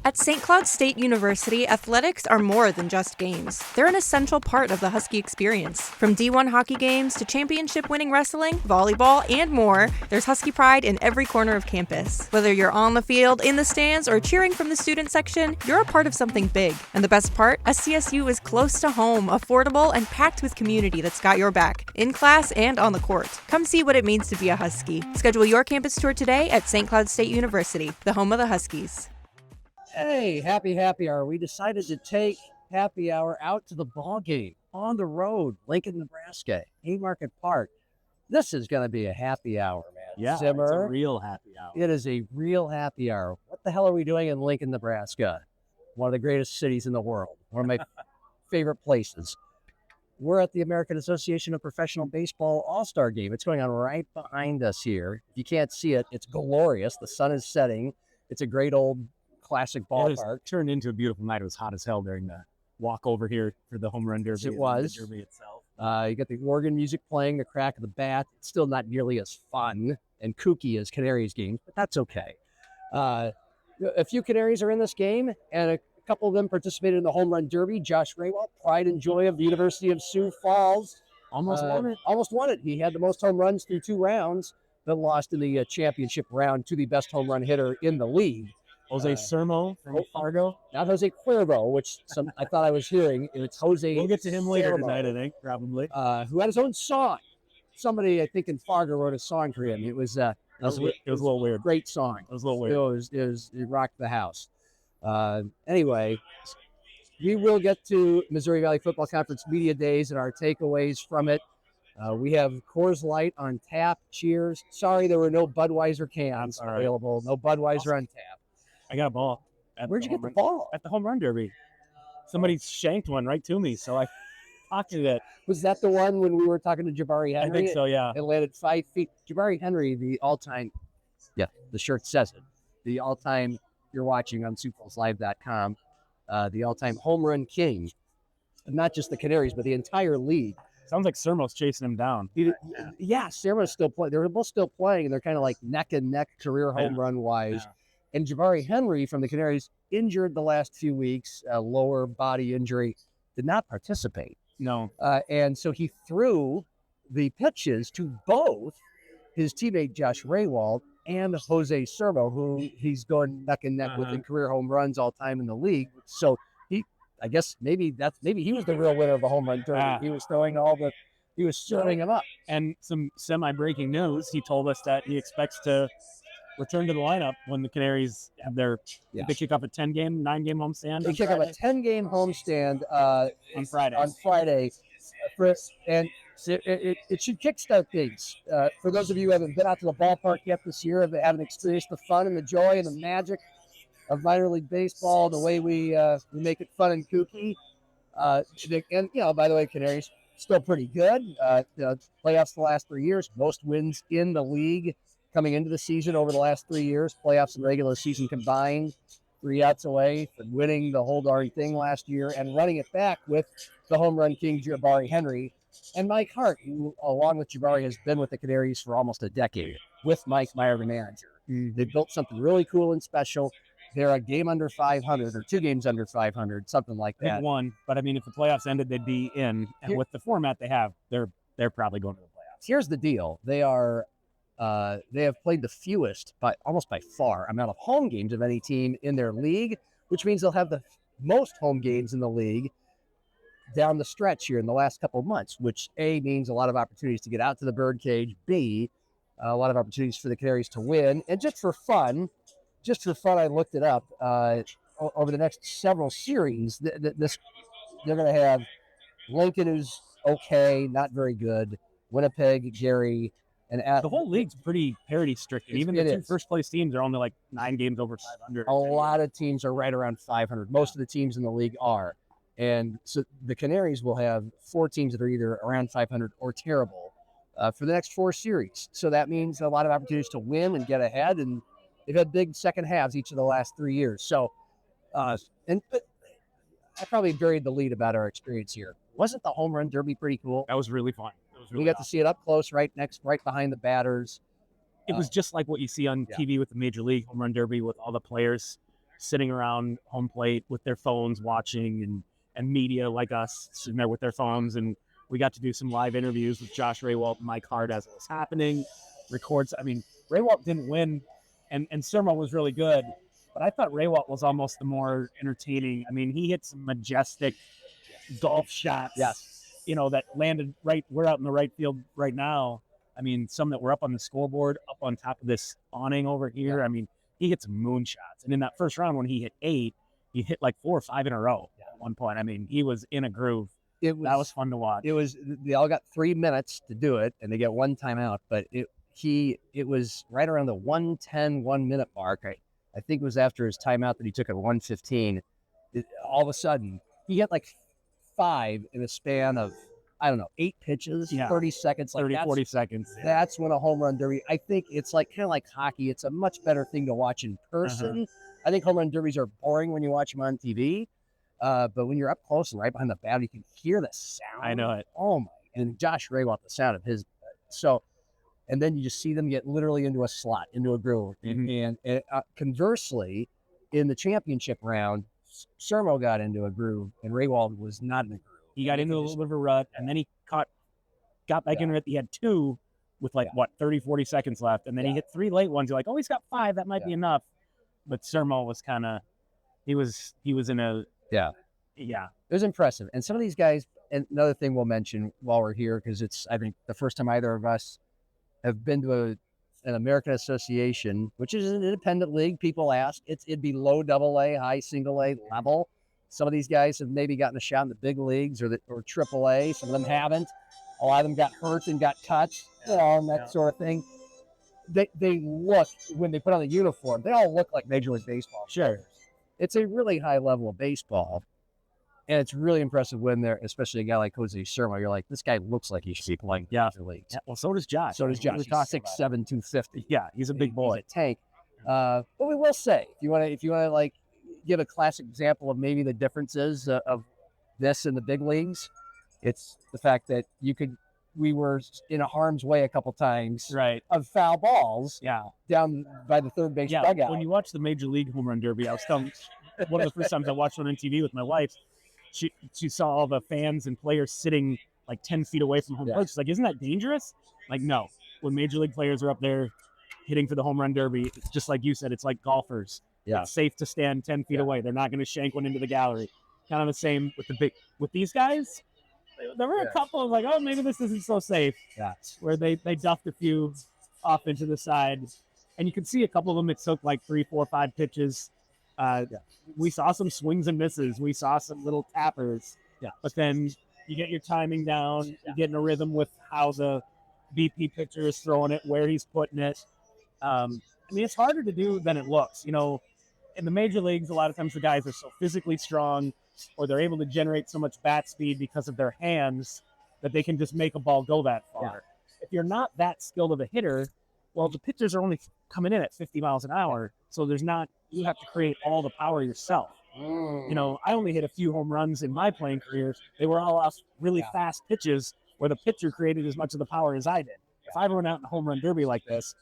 At St. Cloud State University, athletics are more than just games. They're an essential part of the Husky experience. From D1 hockey games to championship-winning wrestling, volleyball, and more, there's Husky pride in every corner of campus. Whether you're on the field, in the stands, or cheering from the student section, you're a part of something big. And the best part? SDSU is close to home, affordable, and packed with community that's got your back, in class and on the court. Come see what it means to be a Husky. Schedule your campus tour today at St. Cloud State University, the home of the Huskies. Hey, happy hour. We decided to take happy hour out to the ball game on the road, Lincoln, Nebraska, Haymarket Park. This is going to be a happy hour, man. Yeah, Zimmer. It's a real happy hour. It is a real happy hour. What the hell are we doing in Lincoln, Nebraska? One of the greatest cities in the world. One of my favorite places. We're at the American Association of Professional Baseball All-Star Game. It's going on right behind us here. If you can't see it, it's glorious. The sun is setting. It's a great old classic ballpark. It turned into a beautiful night. It was hot as hell during the walk over here for the home run derby. It was. The derby itself. You got the organ music playing, the crack of the bat. It's still not nearly as fun and kooky as Canaries games, but that's okay. A few Canaries are in this game, and a couple of them participated in the home run derby. Josh Rehwaldt, pride and joy of the University of Sioux Falls. Almost won it. Almost won it. He had the most home runs through 2 rounds, but lost in the championship round to the best home run hitter in the league. Jose Sermo from Fargo. Not Jose Cuervo, which I thought I was hearing. It's Jose. We'll get to him later Sermo, tonight, I think, probably. who had his own song. Somebody, I think, in Fargo wrote a song for him. It was a little weird. Great song. It was a little weird. It rocked the house. Anyway, we will get to Missouri Valley Football Conference Media Days and our takeaways from it. We have Coors Light on tap. Cheers. Sorry, there were no Budweiser cans available. No Budweiser on tap. I got a ball. Where'd you get the ball? At the home run derby. Somebody shanked one right to me, so I pocketed it. Was that the one when we were talking to Jabari Henry? I think so, yeah. It landed 5 feet. Jabari Henry, the all-time, the shirt says it, the all-time, you're watching on SiouxFallsLive.com, the all-time home run king, not just the Canaries, but the entire league. Sounds like Sermo's chasing him down. Yeah, Sermo's still playing. They're both still playing, and they're kind of like neck and neck career home run-wise. Yeah. And Jabari Henry from the Canaries, injured the last few weeks, a lower body injury, did not participate. No. And so he threw the pitches to both his teammate Josh Rehwaldt and Jose Sermo, who he's going neck and neck with in career home runs all time in the league. So I guess maybe he was the real winner of the home run derby. He was serving him up. And some semi-breaking news, he told us that he expects to return to the lineup when the Canaries have they kick off a 9-game homestand. They kick off a 10-game homestand on Friday. And it should kickstart things. For those of you who haven't been out to the ballpark yet this year, haven't experienced the fun and the joy and the magic of minor league baseball, the way we make it fun and kooky. And by the way, Canaries still pretty good. Playoffs the last 3 years, most wins in the league coming into the season over the last 3 years, playoffs and regular season combined, 3 outs away from winning the whole darn thing last year and running it back with the home run king, Jabari Henry, and Mike Hart, who, along with Jabari, has been with the Canaries for almost a decade with Mike Meyer, the manager. They built something really cool and special. They're a game under 500 or 2 games under 500, something like that. They've won, but I mean, if the playoffs ended, they'd be in. And with the format they have, they're probably going to the playoffs. Here's the deal. They have played the fewest, almost by far, amount of home games of any team in their league, which means they'll have the most home games in the league down the stretch here in the last couple of months, which A, means a lot of opportunities to get out to the birdcage, B, a lot of opportunities for the Canaries to win. And just for fun, I looked it up. Over the next several series, they're going to have Lincoln, who's okay, not very good, Winnipeg, Gary, and the whole league's pretty parity strict. Even the 2 first place teams are only like 9 games over 500. A lot of teams are right around 500. Most of the teams in the league are. And so the Canaries will have 4 teams that are either around 500 or terrible for the next 4 series. So that means a lot of opportunities to win and get ahead. And they've had big second halves each of the last 3 years. So, but I probably buried the lead about our experience here. Wasn't the home run derby pretty cool? That was really fun. We got to see it up close, right behind the batters. It was just like what you see on TV with the Major League home run derby with all the players sitting around home plate with their phones watching, and media like us sitting there with their phones. And we got to do some live interviews with Josh Rehwaldt and Mike Hart as it was happening. Rehwaldt didn't win, and Sermo was really good, but I thought Rehwaldt was almost the more entertaining. I mean, he hit some majestic golf shots. Yes. That landed right. We're out in the right field right now. I mean, some that were up on the scoreboard, up on top of this awning over here. Yeah. I mean, he hit some moonshots. And in that first round, when he hit 8, he hit like 4 or 5 in a row at one point. I mean, he was in a groove. That was fun to watch. They all got 3 minutes to do it, and they get one timeout. But it was right around the 1:10, 1 minute mark. I think it was after his timeout that he took at 1:15. All of a sudden, he hit like 5 in a span of, I don't know, 8 pitches, 30 seconds. 40 seconds. That's when a home run derby, I think it's like kind of like hockey. It's a much better thing to watch in person. I think home run derbies are boring when you watch them on TV. But when you're up close and right behind the bat, you can hear the sound. I know it. Oh my! And Josh Rehwaldt, the sound of his. And then you just see them get literally into a slot, into a groove. And conversely, in the championship round, Sermo got into a groove, and Rehwaldt was not in a groove. He got into a little bit of a rut, and then he got back into it. He had 2 with 30, 40 seconds left, and then he hit 3 late ones. You're like, oh, he's got 5. That might be enough. But Sermo was kind of, he was in a it was impressive. And some of these guys, and another thing we'll mention while we're here, because it's, I think, the first time either of us have been to an American Association, which is an independent league. People ask, it'd be low AA, high single A level. Some of these guys have maybe gotten a shot in the big leagues or triple A. Some of them haven't. A lot of them got hurt and got cut, and that sort of thing. They look, when they put on the uniform, they all look like Major League Baseball. Sure. It's a really high level of baseball, and it's really impressive when they're, especially a guy like Jose Sermo, you're like, this guy looks like he should be playing Major Leagues. Yeah. Well, so does Josh. He's 6'7", 250. Yeah, he's a big boy. He's a tank. But we will say, if you want to like give a classic example of maybe the differences of this and the big leagues, it's the fact that we were in a harm's way a couple times, right, of foul balls, down by the third base dugout. When you watch the Major League Home Run Derby, I was telling one of the first times I watched one on TV with my wife, she saw all the fans and players sitting like 10 feet away from home plate. She's like, isn't that dangerous? Like, no. When Major League players are up there hitting for the Home Run Derby, it's just like you said, it's like golfers. Yeah. It's safe to stand 10 feet away. They're not going to shank one into the gallery. Kind of the same with these guys. There were a couple of like, oh, maybe this isn't so safe. Yeah. Where they duffed a few off into the side. And you can see a couple of them, it took like 3, 4, 5 pitches. We saw some swings and misses. We saw some little tappers. Yeah. But then you get your timing down. You get in a rhythm with how the BP pitcher is throwing it, where he's putting it. I mean, it's harder to do than it looks. You know, in the major leagues, a lot of times the guys are so physically strong, or they're able to generate so much bat speed because of their hands that they can just make a ball go that far. Yeah. If you're not that skilled of a hitter, well, the pitchers are only coming in at 50 miles an hour. So you have to create all the power yourself. You know, I only hit a few home runs in my playing career. They were all off really fast pitches where the pitcher created as much of the power as I did. If I run out in a home run derby like this,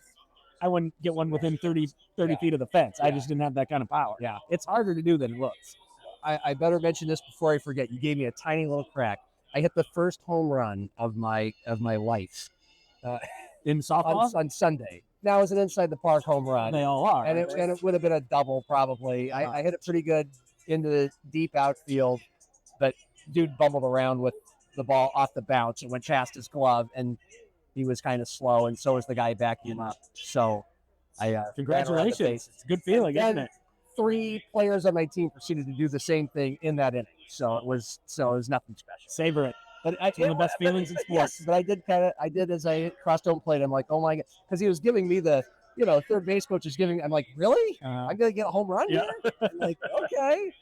I wouldn't get one within 30 feet of the fence. I just didn't have that kind of power. Yeah. It's harder to do than it looks. I better mention this before I forget. You gave me a tiny little crack. I hit the first home run of my life In softball? on Sunday. Now it was an inside the park home run. They all are. And it would have been a double probably. I hit it pretty good into the deep outfield, but dude bumbled around with the ball off the bounce. It went past his glove, and he was kind of slow, and so was the guy backing him up. So congratulations. It's a good feeling, isn't it? 3 players on my team proceeded to do the same thing in that inning. So it was nothing special. Savor it. But It's one of the best feelings in sports. Yes, but I did as I crossed home plate. I'm like, oh my God, because he was giving me the, third base coach is giving. I'm like, really? I'm gonna get a home run here? I'm like, okay,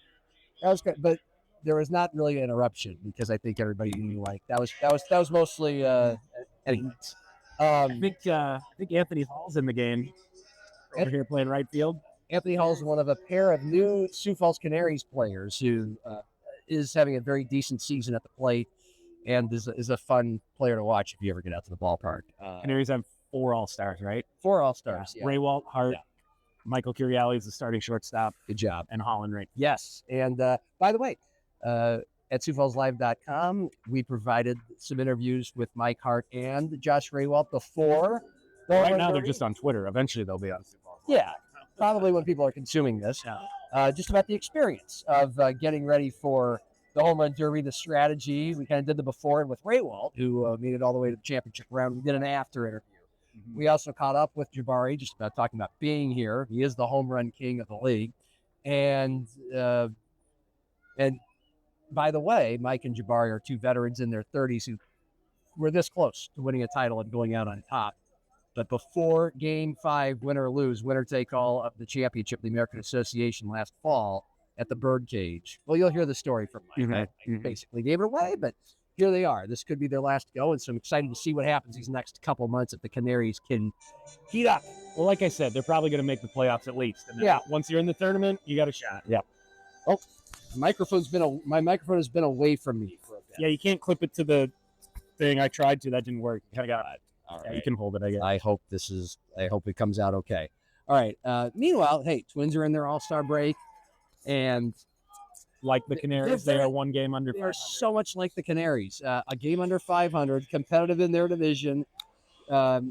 that was good. But there was not really an interruption because I think everybody knew that was mostly innings. I think Anthony Hall's in the game over here playing right field. Anthony Hall is one of a pair of new Sioux Falls Canaries players who is having a very decent season at the plate and is a fun player to watch if you ever get out to the ballpark. Canaries have 4 All-Stars, right? 4 All-Stars. Yeah. Rehwaldt, Hart, Michael Curiali is the starting shortstop. Good job. And Holland right. Yes. And by the way, at SiouxFallsLive.com, we provided some interviews with Mike Hart and Josh Rehwaldt before. Right now, they're just on Twitter. Eventually, they'll be on Sioux Falls. Yeah, probably when people are consuming this. Just about the experience of getting ready for the home run derby, the strategy. We kind of did the before with Rehwaldt, who made it all the way to the championship round. We did an after interview. Mm-hmm. We also caught up with Jabari, just about talking about being here. He is the home run king of the league. And by the way, Mike and Jabari are two veterans in their 30s who were this close to winning a title and going out on top. But before Game 5, win or lose, winner take all of the championship, the American Association last fall at the Birdcage. Well, you'll hear the story from Mike. Mm-hmm. I basically gave it away, but here they are. This could be their last go, and so I'm excited to see what happens these next couple months if the Canaries can heat up. Well, like I said, they're probably going to make the playoffs at least. And then once you're in the tournament, you got a shot. Yeah. Oh, my microphone has been away from me for a bit. Yeah, you can't clip it to the thing. I tried to. That didn't work. You kind of got it. All right. Yeah, you can hold it, I guess. I hope it comes out okay. All right. Meanwhile, hey, Twins are in their All-Star break, and like the Canaries, they are one game under 500. They are so much like the Canaries. A game under 500, competitive in their division. A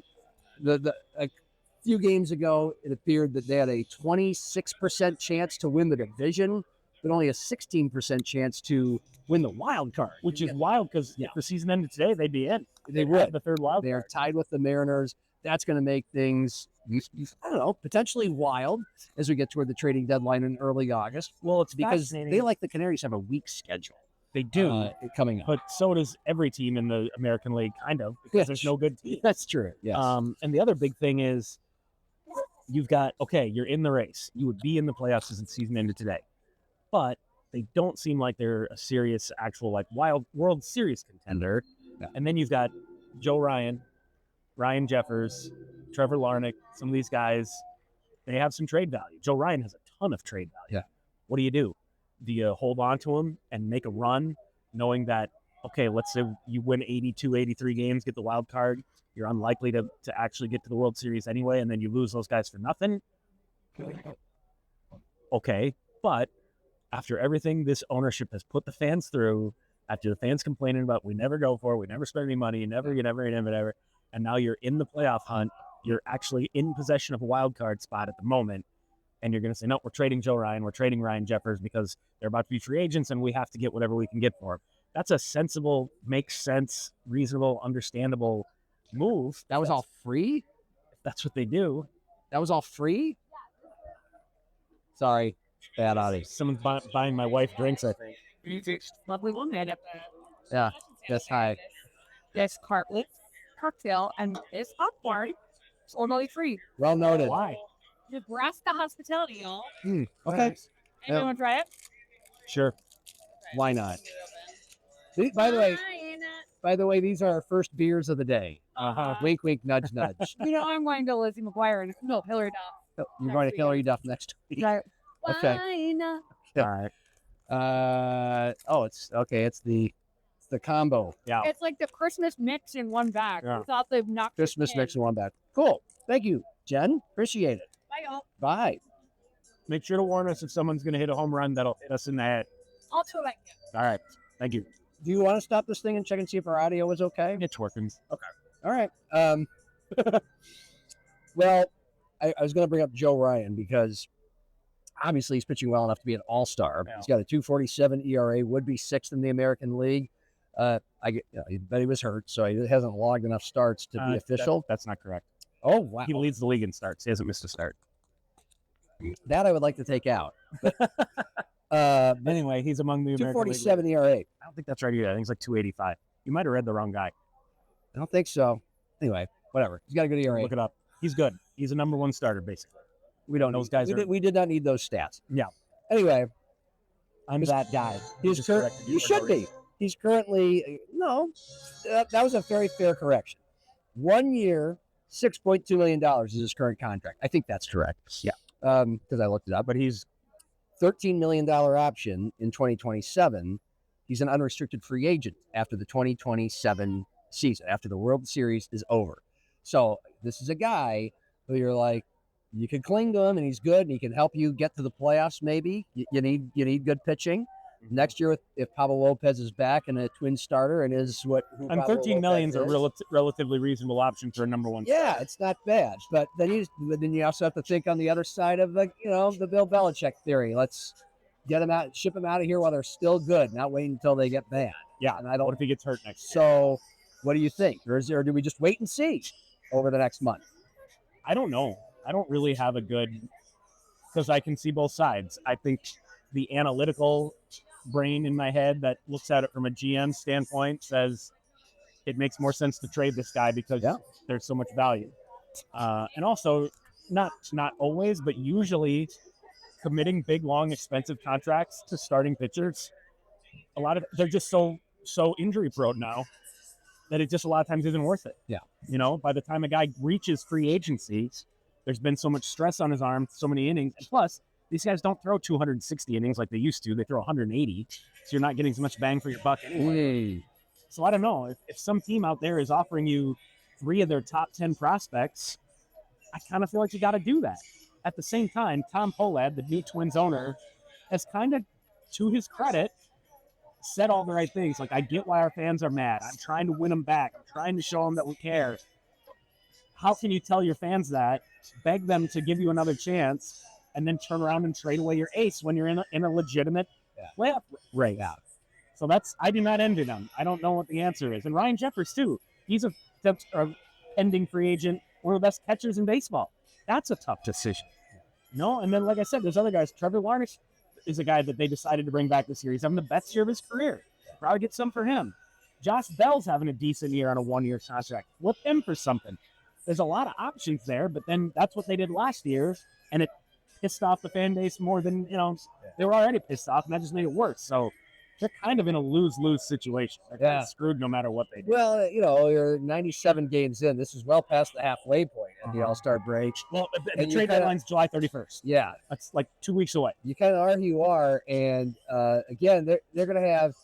few games ago, it appeared that they had a 26% chance to win the division, but only a 16% chance to win the wild card. Which is wild because if the season ended today, they'd be in. They would. The third wild card. They are tied with the Mariners. That's going to make things, I don't know, potentially wild as we get toward the trading deadline in early August. Well, it's because they, like the Canaries, have a weak schedule. They do. Coming up. But so does every team in the American League, kind of, because there's no good team. That's true, yes. And the other big thing is you've got, you're in the race. You would be in the playoffs as the season ended today. But they don't seem like they're a serious, actual, wild World Series contender. Yeah. And then you've got Joe Ryan, Ryan Jeffers, Trevor Larnach, some of these guys, they have some trade value. Joe Ryan has a ton of trade value. Yeah. What do? Do you hold on to him and make a run knowing that, let's say you win 82, 83 games, get the wild card, you're unlikely to actually get to the World Series anyway, and then you lose those guys for nothing? Okay, but after everything this ownership has put the fans through, after the fans complaining about we never go for it, we never spend any money, you never, and now you're in the playoff hunt, you're actually in possession of a wild card spot at the moment, and you're going to say, no, we're trading Joe Ryan, we're trading Ryan Jeffers because they're about to be free agents and we have to get whatever we can get for them. That's a sensible, makes sense, reasonable, understandable move. That was all free? If that's what they do. That was all free? Sorry. Bad audio. Someone's buying my wife drinks, I think. Lovely woman. Yeah. Yes, hi. This cartlet cocktail and this popcorn is totally free. Well noted. Why? Nebraska hospitality, y'all. Okay. Anyone want to try it? Sure. Why not? By the way, these are our first beers of the day. Wink, wink, nudge, nudge. I'm going to Lizzie McGuire and Hillary Duff. You're going to Hillary Duff next week. Right. Okay. All right. It's the combo. Yeah. It's like the Christmas mix in one bag. Yeah. Without the knocked Christmas mix in one bag. Cool. Thank you, Jen. Appreciate it. Bye, y'all. Bye. Make sure to warn us if someone's going to hit a home run that'll hit us in the head. I'll tell you. All right. Thank you. Do you want to stop this thing and check and see if our audio is okay? It's working. Okay. All right. Well, I was going to bring up Joe Ryan because obviously he's pitching well enough to be an all-star. Yeah. He's got a 2.47 ERA, would be sixth in the American League. But he was hurt, so he hasn't logged enough starts to be official. That's not correct. Oh, wow. He leads the league in starts. He hasn't missed a start. That I would like to take out. Anyway, he's among the American League. 2.47 ERA. I don't think that's right either. I think it's like 285. You might have read the wrong guy. I don't think so. Anyway, whatever. He's got a good ERA. Look it up. He's good. He's a number one starter, basically. We don't. Those guys we did not need those stats. Yeah. Anyway, I'm that guy. You should be. He's currently that was a very fair correction. 1 year, $6.2 million is his current contract. I think that's correct. Yeah. Because I looked it up, but he's $13 million option in 2027. He's an unrestricted free agent after the 2027 season, after the World Series is over. So this is a guy who you're like, you can cling to him, and he's good, and he can help you get to the playoffs. Maybe you need good pitching. Next year, if Pablo Lopez is back and a twin starter and is who And Pablo 13 million is a Lopez relatively reasonable option for a number one. Yeah, starter. it's not bad. But then you also have to think on the other side of the Bill Belichick theory. Let's get them out, ship them out of here while they're still good, not wait until they get bad. Yeah. And I don't. What if he gets hurt next? So, what do you think? Or do we just wait and see over the next month? I don't know. I don't really have a good, because I can see both sides. I think the analytical brain in my head that looks at it from a GM standpoint says it makes more sense to trade this guy because there's so much value. And also, not always, but usually committing big, long, expensive contracts to starting pitchers, they're just so injury prone now that it just a lot of times isn't worth it. Yeah. By the time a guy reaches free agency, there's been so much stress on his arm, so many innings. And plus, these guys don't throw 260 innings like they used to. They throw 180, so you're not getting as much bang for your buck anyway. So I don't know. If some team out there is offering you 3 of their top 10 prospects, I kind of feel like you got to do that. At the same time, Tom Pohlad, the new Twins owner, has kind of, to his credit, said all the right things. Like, I get why our fans are mad. I'm trying to win them back. I'm trying to show them that we care. How can you tell your fans that, beg them to give you another chance, and then turn around and trade away your ace when you're in a legitimate playoff race? Yeah. So I do not envy them. I don't know what the answer is. And Ryan Jeffers, too. He's a pending free agent, one of the best catchers in baseball. That's a tough decision. And then, like I said, there's other guys. Trevor Larnach is a guy that they decided to bring back this year. He's having the best year of his career. Probably get some for him. Josh Bell's having a decent year on a 1-year contract. Flip him for something. There's a lot of options there, but then that's what they did last year, and it pissed off the fan base more than, they were already pissed off, and that just made it worse. So they're kind of in a lose-lose situation. They're kind of screwed no matter what they do. Well, you're 97 games in. This is well past the halfway point at the All-Star break. Well, the trade deadline's July 31st. Yeah. That's like 2 weeks away. You kind of are who you are, and again, they're going to have,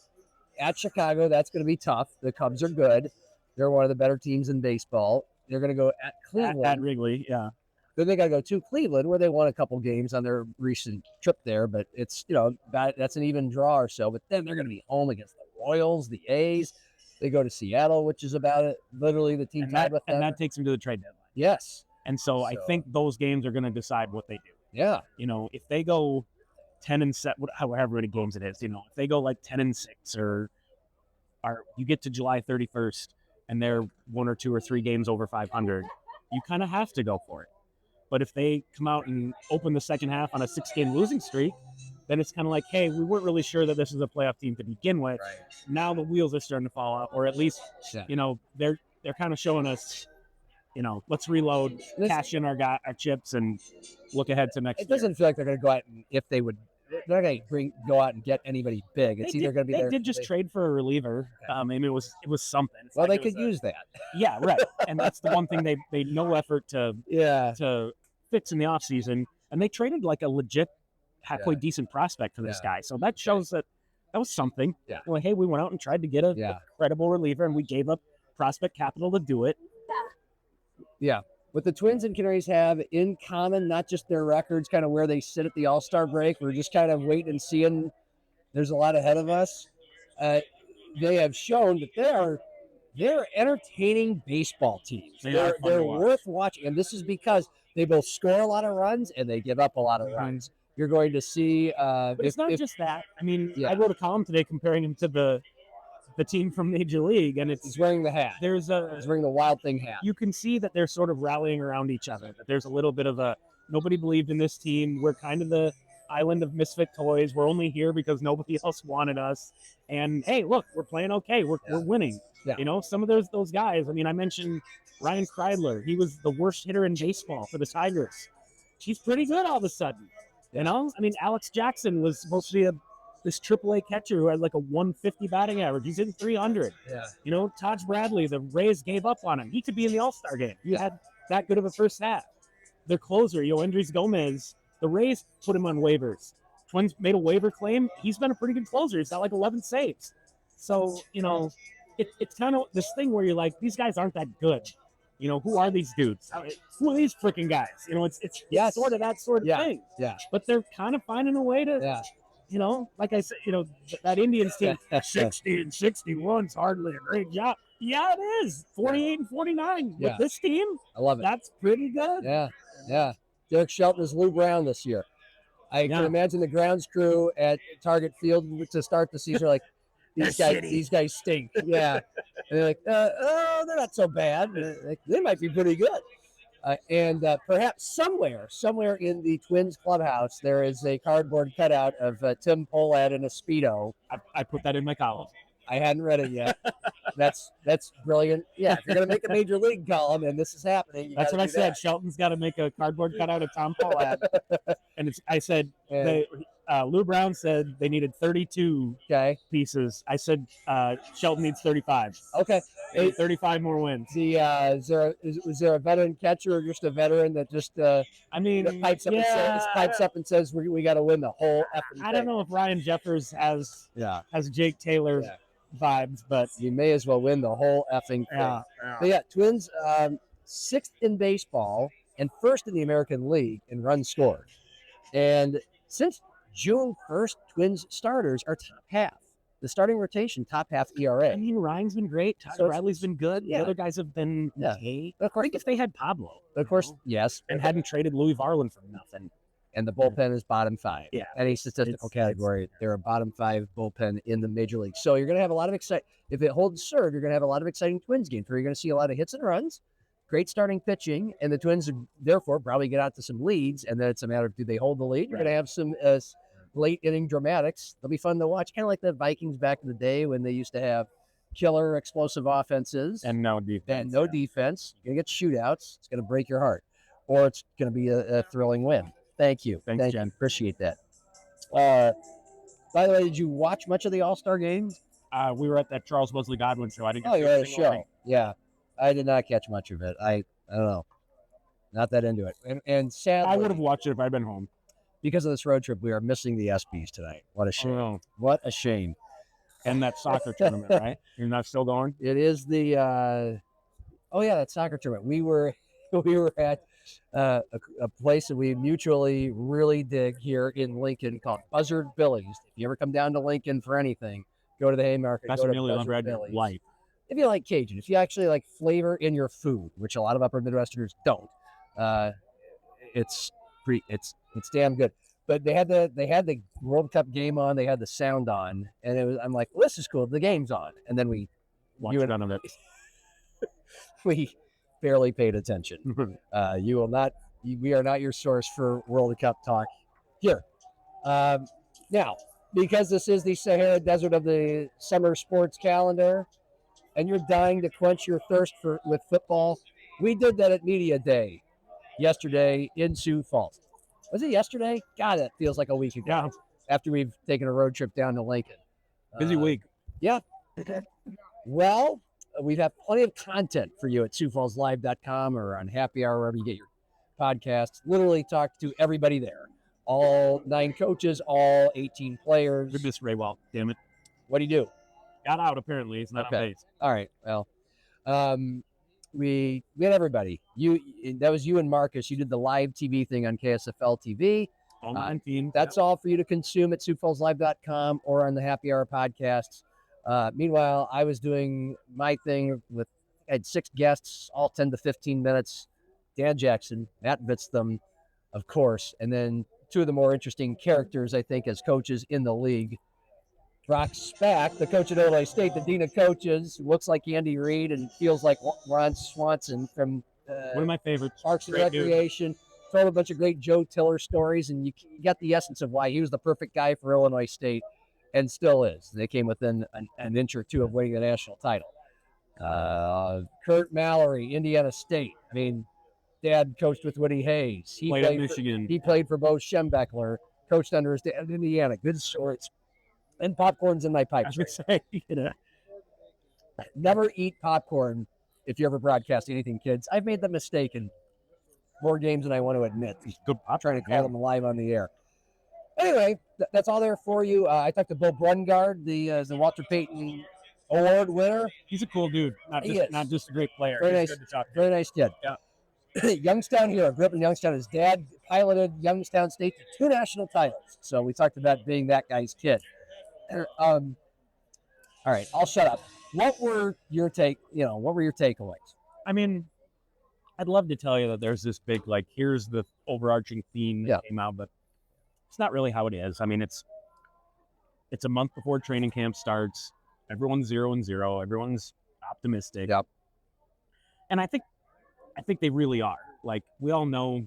at Chicago, that's going to be tough. The Cubs are good. They're one of the better teams in baseball. They're going to go at Cleveland. At Wrigley, yeah. Then they got to go to Cleveland, where they won a couple games on their recent trip there. But it's, that's an even draw or so. But then they're going to be home against the Royals, the A's. They go to Seattle, which is about it. Literally the team tied with them. And that takes them to the trade deadline. Yes. And so I think those games are going to decide what they do. Yeah. If they go 10-7, however many games it is, if they go like 10-6 or you get to July 31st, and they're 1 or 2 or 3 games over 500, you kind of have to go for it. But if they come out and open the second half on a 6-game losing streak, then it's kind of like, hey, we weren't really sure that this was a playoff team to begin with. Right. Now the wheels are starting to fall out, or at least, they're kind of showing us, let's reload, cash in our chips, and look ahead to next year. It doesn't feel like they're going to go out and they're not going to go out and get anybody big. It's either going to be they did just trade for a reliever. It was something. Well, like they could use that. Yeah, right. And that's the one thing they made no effort to fix in the offseason. And they traded like a legit, halfway decent prospect for this guy. So that shows that was something. Yeah. Like, hey, we went out and tried to get a credible reliever, and we gave up prospect capital to do it. Yeah. What the Twins and Canaries have in common, not just their records, kind of where they sit at the All-Star break. We're just kind of waiting and seeing. There's a lot ahead of us. They have shown that they're entertaining baseball teams. They're worth watching, and this is because they both score a lot of runs and they give up a lot of runs. You're going to see. But it's not just that. I mean, I wrote a column today comparing him to the team from Major League, and he's wearing the hat. He's wearing the Wild Thing hat. You can see that they're sort of rallying around each other. That there's a little bit of nobody believed in this team. We're kind of the island of misfit toys. We're only here because nobody else wanted us. And hey, look, we're playing okay. We're winning. Yeah. Some of those guys. I mean, I mentioned Ryan Kreidler. He was the worst hitter in baseball for the Tigers. He's pretty good all of a sudden. I mean, Alex Jackson was supposed to be this AAA catcher who had like a 150 batting average. He's hitting 300. Yeah. Taj Bradley, the Rays gave up on him. He could be in the All-Star game. He had that good of a first half. Their closer, Yoendrys Gomez, the Rays put him on waivers. Twins made a waiver claim. He's been a pretty good closer. He's got like 11 saves. So, it's kind of this thing where you're like, these guys aren't that good. You know, who are these dudes? Who are these freaking guys? You know, it's Yes. sort of that sort of Yeah. thing. Yeah. But they're kind of finding a way to, Yeah. you know, like I said, you know, that Indians team, 60 and 61's hardly a great job. Yeah, it is. 48 and 49 Yeah. with this team. I love it. That's pretty good. Yeah. Yeah. Derek Shelton is Lou Brown this year. I can imagine the grounds crew at Target Field to start the season are like, these guys stink. Yeah. And they're like, they're not so bad. They might be pretty good. And perhaps somewhere in the Twins clubhouse, there is a cardboard cutout of Tim Pohlad in a Speedo. I put that in my column. I hadn't read it yet. That's brilliant. Yeah, if you're going to make a major league column and this is happening, that's what I said. Shelton's got to make a cardboard cutout of Tom Pohlad. And I said, Lou Brown said they needed 32 pieces. I said Shelton needs 35. Okay. 35 more wins. Was there a veteran catcher or just a veteran that just pipes up and says we got to win the whole effing I don't know if Ryan Jeffers has Jake Taylor vibes, but you may as well win the whole effing thing. But yeah, Twins 6th in baseball and 1st in the American League in runs scored. And since June 1st, Twins starters are top half. The starting rotation, top half ERA. I mean, Ryan's been great. Todd Bradley's been good. Yeah. The other guys have been okay. Of course, I think if they had Pablo. Of course, yes. And hadn't traded Louis Varland for nothing. And the bullpen is bottom 5. Yeah. Any statistical category, they're a bottom 5 bullpen in the major league. So you're going to have a lot of if it holds serve, you're going to have a lot of exciting Twins games where you're going to see a lot of hits and runs, great starting pitching, and the Twins therefore probably get out to some leads, and then it's a matter of do they hold the lead? You're going to have some late inning dramatics. They'll be fun to watch, kind of like the Vikings back in the day when they used to have killer explosive offenses and no defense. Defense. You're going to get shootouts. It's going to break your heart, or it's going to be a thrilling win. Thank you. Thanks, Jen. Appreciate that. By the way, did you watch much of the All-Star games? We were at that Charles Wesley Godwin show. I didn't. You were at a show. Yeah, I did not catch much of it. I don't know. Not that into it. And sadly, I would have watched it if I'd been home. Because of this road trip, we are missing the ESPYs tonight. What a shame. Oh. What a shame. And that soccer tournament, right? You're not still going? It is the that soccer tournament. We were at a place that we mutually really dig here in Lincoln called Buzzard Billy's. If you ever come down to Lincoln for anything, go to the Haymarket. That's really unread life. If you like Cajun, if you actually like flavor in your food, which a lot of upper Midwesterners don't, it's damn good. But they had the World Cup game on, they had the sound on, and I'm like, well, this is cool. The game's on, and then we watched none of it. We barely paid attention. We are not your source for World Cup talk here. Now, because this is the Sahara Desert of the summer sports calendar, and you're dying to quench your thirst with football, we did that at Media Day yesterday in Sioux Falls. Was it yesterday? God, that feels like a week ago. Yeah. After we've taken a road trip down to Lincoln. Busy week. Yeah. Well, we've had plenty of content for you at SiouxFallsLive.com or on Happy Hour, wherever you get your podcasts. Literally talked to everybody there. All 9 coaches, all 18 players. Goodness, Rehwaldt, damn it. What do you do? Got out, apparently. It's not on base. All right. Well, we had everybody. That was you and Marcus. You did the live TV thing on KSFL TV. All 9 teams. That's all for you to consume at SiouxFallsLive.com or on the Happy Hour podcasts. Meanwhile, I was doing my thing I had 6 guests, all 10 to 15 minutes. Dan Jackson, Matt Vitzthum, of course, and then 2 of the more interesting characters, I think, as coaches in the league. Brock Spack, the coach at Illinois State, the dean of coaches, looks like Andy Reid and feels like Ron Swanson from one of my favorites. Parks and Recreation. Told a bunch of great Joe Tiller stories, and you got the essence of why he was the perfect guy for Illinois State and still is. They came within an inch or 2 of winning the national title. Kurt Mallory, Indiana State. I mean, Dad coached with Woody Hayes. He played at Michigan. He played for Bo Schembechler, coached under his dad in Indiana. Good stories. And popcorn's in my pipe. I was going to say, never eat popcorn if you're ever broadcasting anything, kids. I've made the mistake in more games than I want to admit. Good. I'm trying to call them live on the air. Anyway, that's all there for you. I talked to Bill Brungard, the Walter Payton award winner. He's a cool dude, not just a great player. Very He's nice, good to talk to. very nice kid. Yeah. Youngstown hero. Grew up in Youngstown. His dad piloted Youngstown State to 2 national titles. So we talked about being that guy's kid. All right, I'll shut up. What were your takeaways? I mean, I'd love to tell you that there's this big, like, here's the overarching theme that came out, but it's not really how it is. I mean, it's a month before training camp starts. Everyone's 0-0. Everyone's optimistic. Yep. And I think they really are. Like, we all know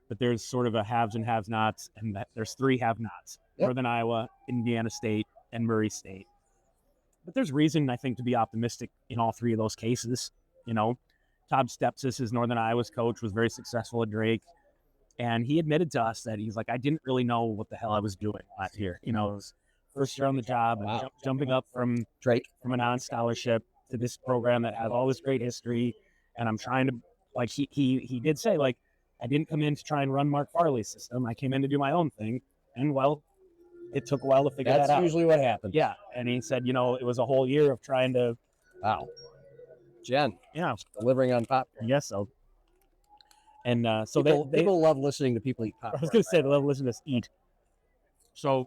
that there's sort of a haves and have-nots, and that there's 3 have-nots. Yep. Northern Iowa, Indiana State, and Murray State. But there's reason, I think, to be optimistic in all 3 of those cases. You know, Todd Stepsis, his Northern Iowa's coach, was very successful at Drake. And he admitted to us that he's like, I didn't really know what the hell I was doing last year. You know, it was first year on the job, and jumping up from Drake, from a non-scholarship to this program that has all this great history. And I'm trying to, like, he did say, like, I didn't come in to try and run Mark Farley's system. I came in to do my own thing. And, well, it took a while to figure that out. That's usually what happens. Yeah. And he said, you know, it was a whole year of trying to. Wow. Jen. Yeah. Delivering on popcorn. I guess so. And so people love listening to people eat popcorn. I was going to say, they love listening to us eat. So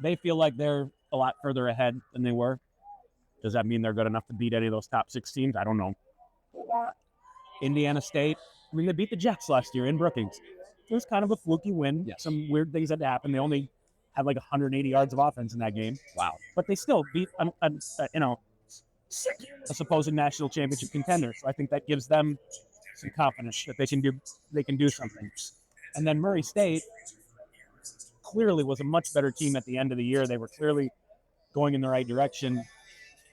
they feel like they're a lot further ahead than they were. Does that mean they're good enough to beat any of those top 6 teams? I don't know. Indiana State, I mean, they beat the Jets last year in Brookings. It was kind of a fluky win. Yes. Some weird things had to happen. They only had like 180 yards of offense in that game. Wow. But they still beat, a supposed national championship contender. So I think that gives them some confidence that they can do something. And then Murray State clearly was a much better team at the end of the year. They were clearly going in the right direction.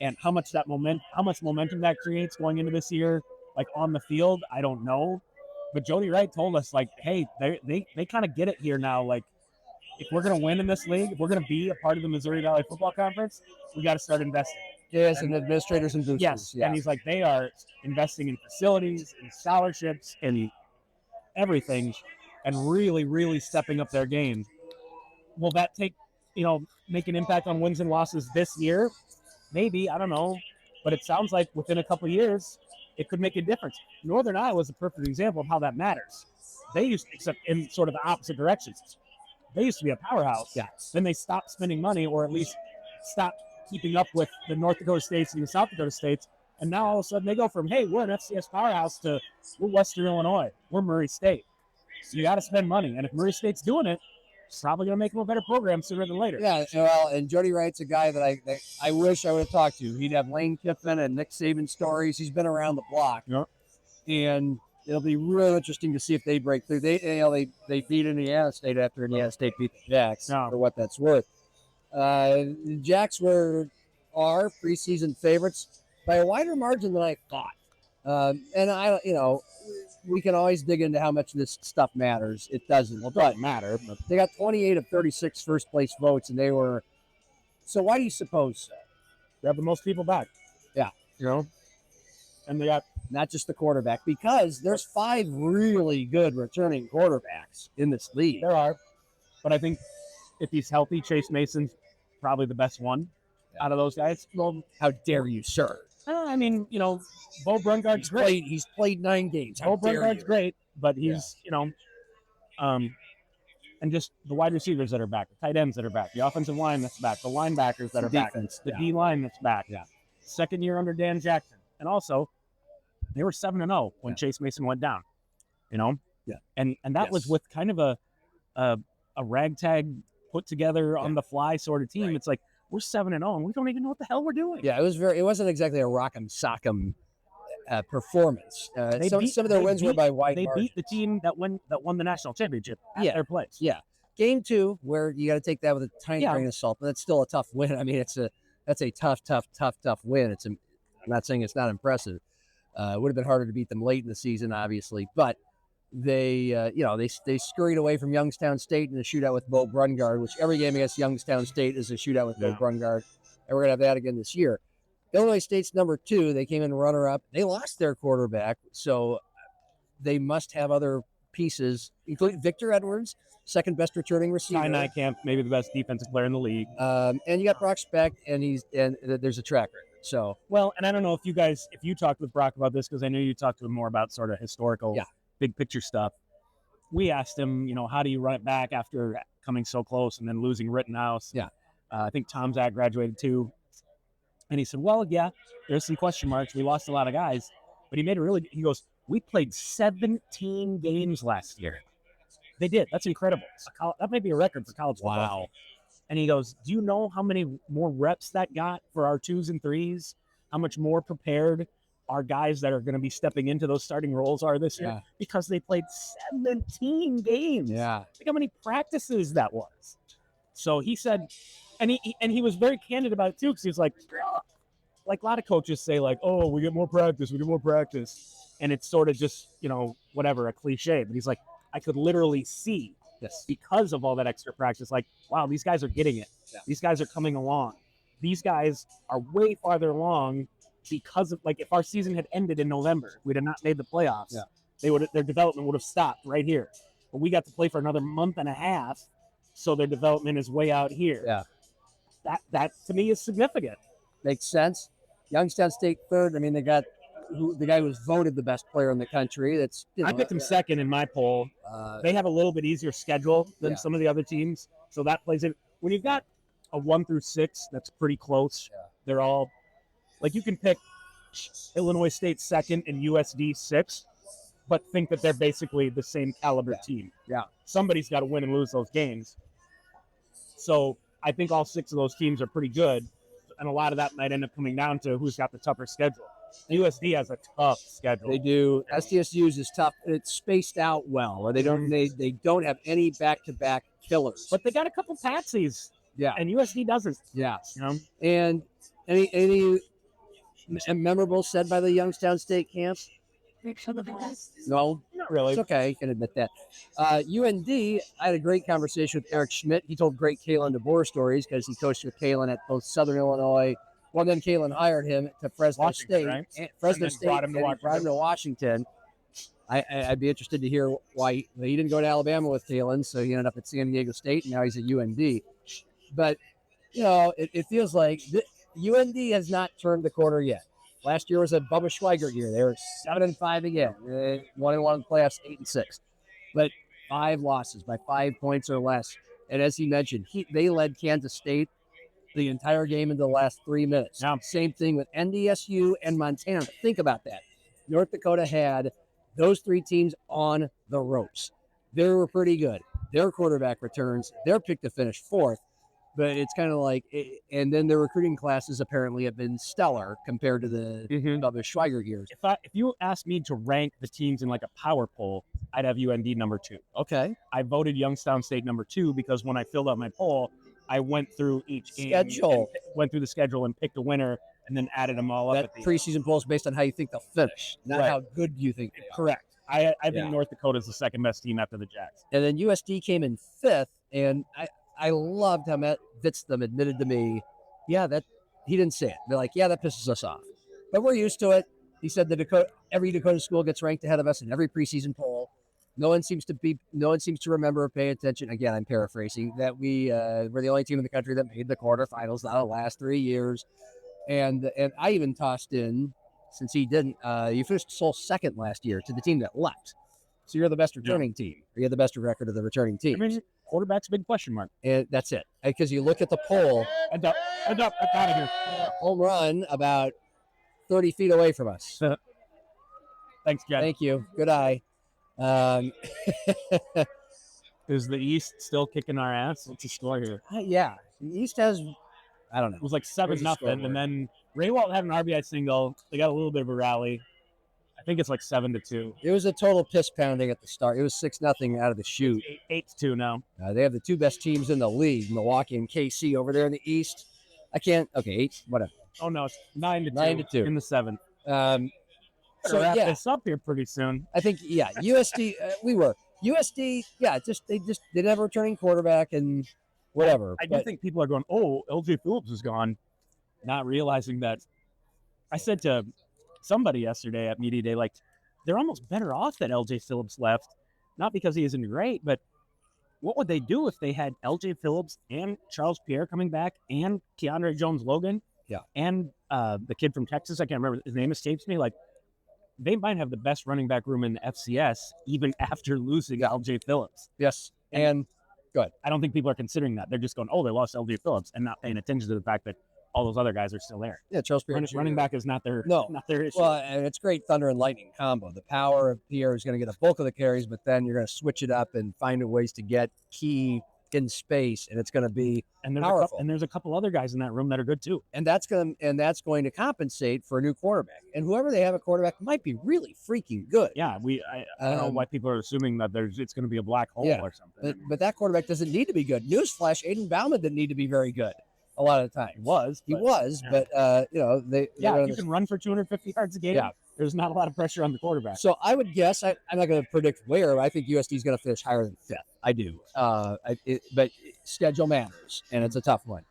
And how much momentum that creates going into this year, like on the field, I don't know. But Jody Wright told us, like, hey, they kind of get it here now. Like, if we're going to win in this league, if we're going to be a part of the Missouri Valley Football Conference, we got to start investing. Yes, and administrators and boosters. Yes, yeah. And he's like, they are investing in facilities, in scholarships, in everything, and really, really stepping up their game. Will that make an impact on wins and losses this year? Maybe, I don't know. But it sounds like within a couple of years, it could make a difference. Northern Iowa is a perfect example of how that matters. They used to, except in sort of the opposite directions. They used to be a powerhouse. Yeah. Then they stopped spending money, or at least stopped keeping up with the North Dakota States and the South Dakota States. And now all of a sudden they go from, hey, we're an FCS powerhouse to we're Western Illinois. We're Murray State. So you got to spend money. And if Murray State's doing it, it's probably going to make them a better program sooner than later. Yeah, well, and Jody Wright's a guy that I wish I would have talked to. He'd have Lane Kiffin and Nick Saban stories. He's been around the block. Yep. And it'll be real interesting to see if they break through. They beat Indiana State after Indiana State beat the Jacks, for what that's worth. Jacks are preseason favorites by a wider margin than I thought. And we can always dig into how much this stuff matters. It doesn't. Well, it doesn't matter. But they got 28 of 36 first place votes, and they were. So why do you suppose so? They have the most people back. Yeah. And they got not just the quarterback, because there's 5 really good returning quarterbacks in this league. There are. But I think if he's healthy, Chase Mason's probably the best one out of those guys. Well, how dare you, sir? I mean, Bo Brungard's great. He's played 9 games. Bo Brungard's great, but he's, and just the wide receivers that are back, the tight ends that are back, the offensive line that's back, the linebackers that are back, the D line that's back. Yeah. Second year under Dan Jackson. And also, they were 7-0 when Chase Mason went down, Yeah. And that was with kind of a ragtag put together on the fly sort of team. Right. It's like, we're 7-0 and we don't even know what the hell we're doing. Yeah, it wasn't exactly a rock'em sock'em performance. Some of their wins were by wide margin. They beat the team that won the national championship at their place. Yeah. Game 2, where you got to take that with a tiny grain of salt, but that's still a tough win. I mean, that's a tough win. I'm not saying it's not impressive. It would have been harder to beat them late in the season, obviously, but they scurried away from Youngstown State in a shootout with Bo Brungard, which every game against Youngstown State is a shootout with Bo Brungard, and we're gonna have that again this year. Illinois State's number 2. They came in runner-up. They lost their quarterback, so they must have other pieces, including Victor Edwards, second best returning receiver. Sinai Camp, maybe the best defensive player in the league. And you got Brock Speck, and there's a track record. So well, and I don't know if you talked with Brock about this, because I know you talked to him more about sort of historical, big picture stuff. We asked him, how do you run it back after coming so close and then losing Rittenhouse? Yeah. I think Tom Zach graduated too. And he said, well, yeah, there's some question marks. We lost a lot of guys. But he goes, we played 17 games last year. They did. That's incredible. That might be a record for college football. Wow. And he goes, do you know how many more reps that got for our 2s and 3s? How much more prepared our guys that are going to be stepping into those starting roles are this year? Because they played 17 games. Yeah. Think how many practices that was. So he said, and he was very candid about it too, because he was like a lot of coaches say, like, oh, we get more practice. And it's sort of just, whatever, a cliche. But he's like, I could literally see this because of all that extra practice. Like, wow, these guys are getting it. Yeah. These guys are coming along. These guys are way farther along because of, like, if our season had ended in November, we'd have not made the playoffs. Yeah. Their development would have stopped right here. But we got to play for another month and a half, so their development is way out here. Yeah. That to me is significant. Makes sense. Youngstown State third. I mean, they got the guy who was voted the best player in the country. That's I picked him second in my poll. They have a little bit easier schedule than some of the other teams, so that plays in. When you've got a 1 through 6, that's pretty close. Yeah. They're all like, you can pick Illinois State second and USD 6, but think that they're basically the same caliber team. Yeah. Somebody's got to win and lose those games. So I think all 6 of those teams are pretty good, and a lot of that might end up coming down to who's got the tougher schedule. USD has a tough schedule. They do. SDSU's is tough. It's spaced out well, or they don't have any back-to-back killers. But they got a couple patsies. Yeah. And USD doesn't. Yeah. And any memorable said by the Youngstown State camp? No, not really. It's okay. I can admit that. UND, I had a great conversation with Eric Schmidt. He told great Kalen DeBoer stories because he coached with Kalen at both Southern Illinois. Well, then Kalen hired him to Fresno State. Right? Fresno State brought him to Washington. I'd be interested to hear why he didn't go to Alabama with Kalen, so he ended up at San Diego State, and now he's at UND. But, it feels like UND has not turned the corner yet. Last year was a Bubba Schweigert year. They were 7-5 again. 1-1 in the playoffs, 8-6. But 5 losses by 5 points or less. And as he mentioned, they led Kansas State the entire game in the last 3 minutes. Yeah. Same thing with NDSU and Montana. Think about that. North Dakota had those 3 teams on the ropes. They were pretty good. Their quarterback returns, their pick to finish 4th. But it's kind of like, and then their recruiting classes apparently have been stellar compared to the Bubba Schweigert years. If you asked me to rank the teams in like a power poll, I'd have UND number 2. Okay. I voted Youngstown State number 2 because when I filled out my poll, I went through each game went through the schedule and picked a winner, and then added them all up. That preseason poll is based on how you think they'll finish, not how good you think they are. Correct. I think North Dakota is the second best team after the Jacks. And then USD came in 5th, and I loved how Matt Vitzthum admitted to me, that he didn't say it. They're like, that pisses us off, but we're used to it. He said every Dakota school gets ranked ahead of us in every preseason poll. No one seems to remember or pay attention. Again, I'm paraphrasing that we're the only team in the country that made the quarterfinals out of the last 3 years. And I even tossed in, since he didn't, you finished sole second last year to the team that left. So you're the best returning team. Or you have the best record of the returning team. I mean, quarterback's a big question mark. And that's it. Because you look at the poll. End up out of here. Home run about 30 feet away from us. Thanks, Jen. Thank you. Good eye. Is the East still kicking our ass? What's the score here? Yeah. The East has, I don't know. It was like 7-0, and then Rehwaldt had an RBI single. They got a little bit of a rally. I think it's like 7-2. It was a total piss pounding at the start. It was 6-0 out of the chute. 8-2 now. They have the 2 best teams in the league, Milwaukee and KC over there in the East. Okay, 8, whatever. Oh no, it's 9-2. 9-2 in the 7th. So wrap this up here pretty soon. I think USD. USD. Yeah, they didn't have a returning quarterback and whatever. I do think people are going, oh, LJ Phillips is gone, not realizing that. I said to somebody yesterday at Media Day, like, they're almost better off that LJ Phillips left not because he isn't great, but what would they do if they had LJ Phillips and Charles Pierre coming back and Keandre Jones-Logan? Yeah. And the kid from Texas, I can't remember, his name escapes me. Like, they might have the best running back room in the FCS even after losing LJ Phillips. Yes. And good. I don't think people are considering that. They're just going, oh, they lost LJ Phillips, and not paying attention to the fact that all those other guys are still there. Yeah, Charles Pierre. Running back is not their issue. Well, and it's great thunder and lightning combo. The power of Pierre is going to get a bulk of the carries, but then you're going to switch it up and find ways to get key in space, and it's going to be powerful. There's a couple other guys in that room that are good too. And that's going to compensate for a new quarterback. And whoever they have a quarterback might be really freaking good. Yeah, I don't know why people are assuming that it's going to be a black hole or something. But that quarterback doesn't need to be good. Newsflash: Aiden Bauman didn't need to be very good. A lot of the time he was, but you can run for 250 yards a game. Yeah, there's not a lot of pressure on the quarterback. So I would guess I'm not going to predict where. But I think USD is going to finish higher than 5th. I do. But schedule matters, and it's a tough one.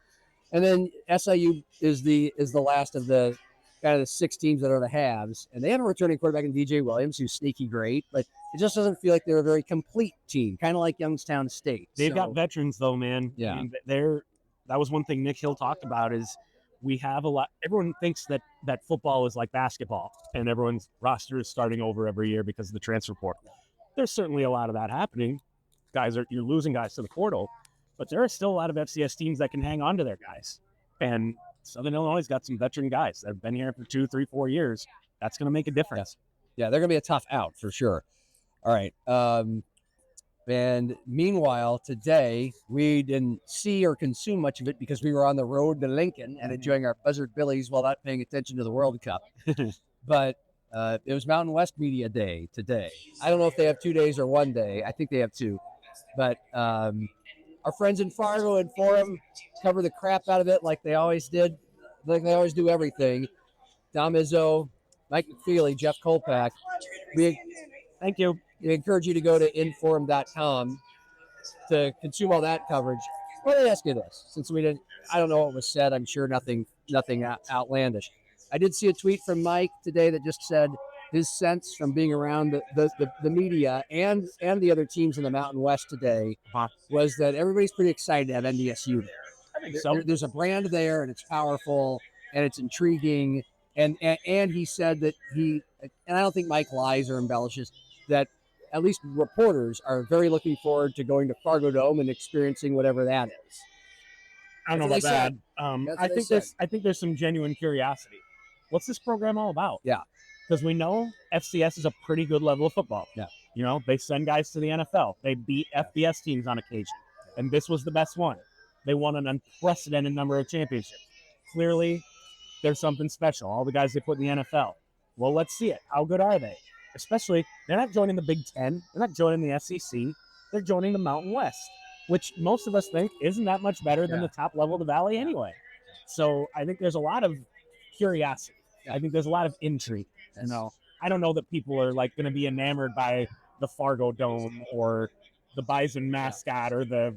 And then SIU is the last of the kind of the 6 teams that are the halves, and they have a returning quarterback in DJ Williams, who's sneaky great, but it just doesn't feel like they're a very complete team, kind of like Youngstown State. They've got veterans though, man. Yeah, I mean, that was one thing Nick Hill talked about is we have a lot. Everyone thinks that football is like basketball and everyone's roster is starting over every year because of the transfer portal. There's certainly a lot of that happening. You're losing guys to the portal, but there are still a lot of FCS teams that can hang on to their guys. And Southern Illinois has got some veteran guys that have been here for 2, 3, 4 years. That's going to make a difference. Yeah, they're going to be a tough out for sure. All right. And meanwhile, today, we didn't see or consume much of it because we were on the road to Lincoln and enjoying our Buzzard Billies while not paying attention to the World Cup. But it was Mountain West Media Day today. I don't know if they have 2 days or 1 day. I think they have 2. But our friends in Fargo and Forum cover the crap out of it like they always did, like they always do everything. Dom Izzo, Mike McFeely, Jeff Kolpak. Thank you. We encourage you to go to inform.com to consume all that coverage. Let me ask you this, since I don't know what was said. I'm sure nothing outlandish. I did see a tweet from Mike today that just said his sense from being around the media and the other teams in the Mountain West today was that everybody's pretty excited to have NDSU there. I think so. There's a brand there, and it's powerful, and it's intriguing. And he said that and I don't think Mike lies or embellishes, that at least reporters are very looking forward to going to Fargo Dome and experiencing whatever that is. I don't know about that. I think there's some genuine curiosity. What's this program all about? Yeah. Because we know FCS is a pretty good level of football. Yeah. You know, they send guys to the NFL. They beat FBS teams on occasion. And this was the best one. They won an unprecedented number of championships. Clearly, there's something special. All the guys they put in the NFL. Well, let's see it. How good are they? Especially, they're not joining the Big Ten. They're not joining the SEC. They're joining the Mountain West, which most of us think isn't that much better than the top level of the Valley anyway. So I think there's a lot of curiosity. I think there's a lot of intrigue. You know, I don't know that people are like going to be enamored by the Fargo Dome or the Bison mascot or the,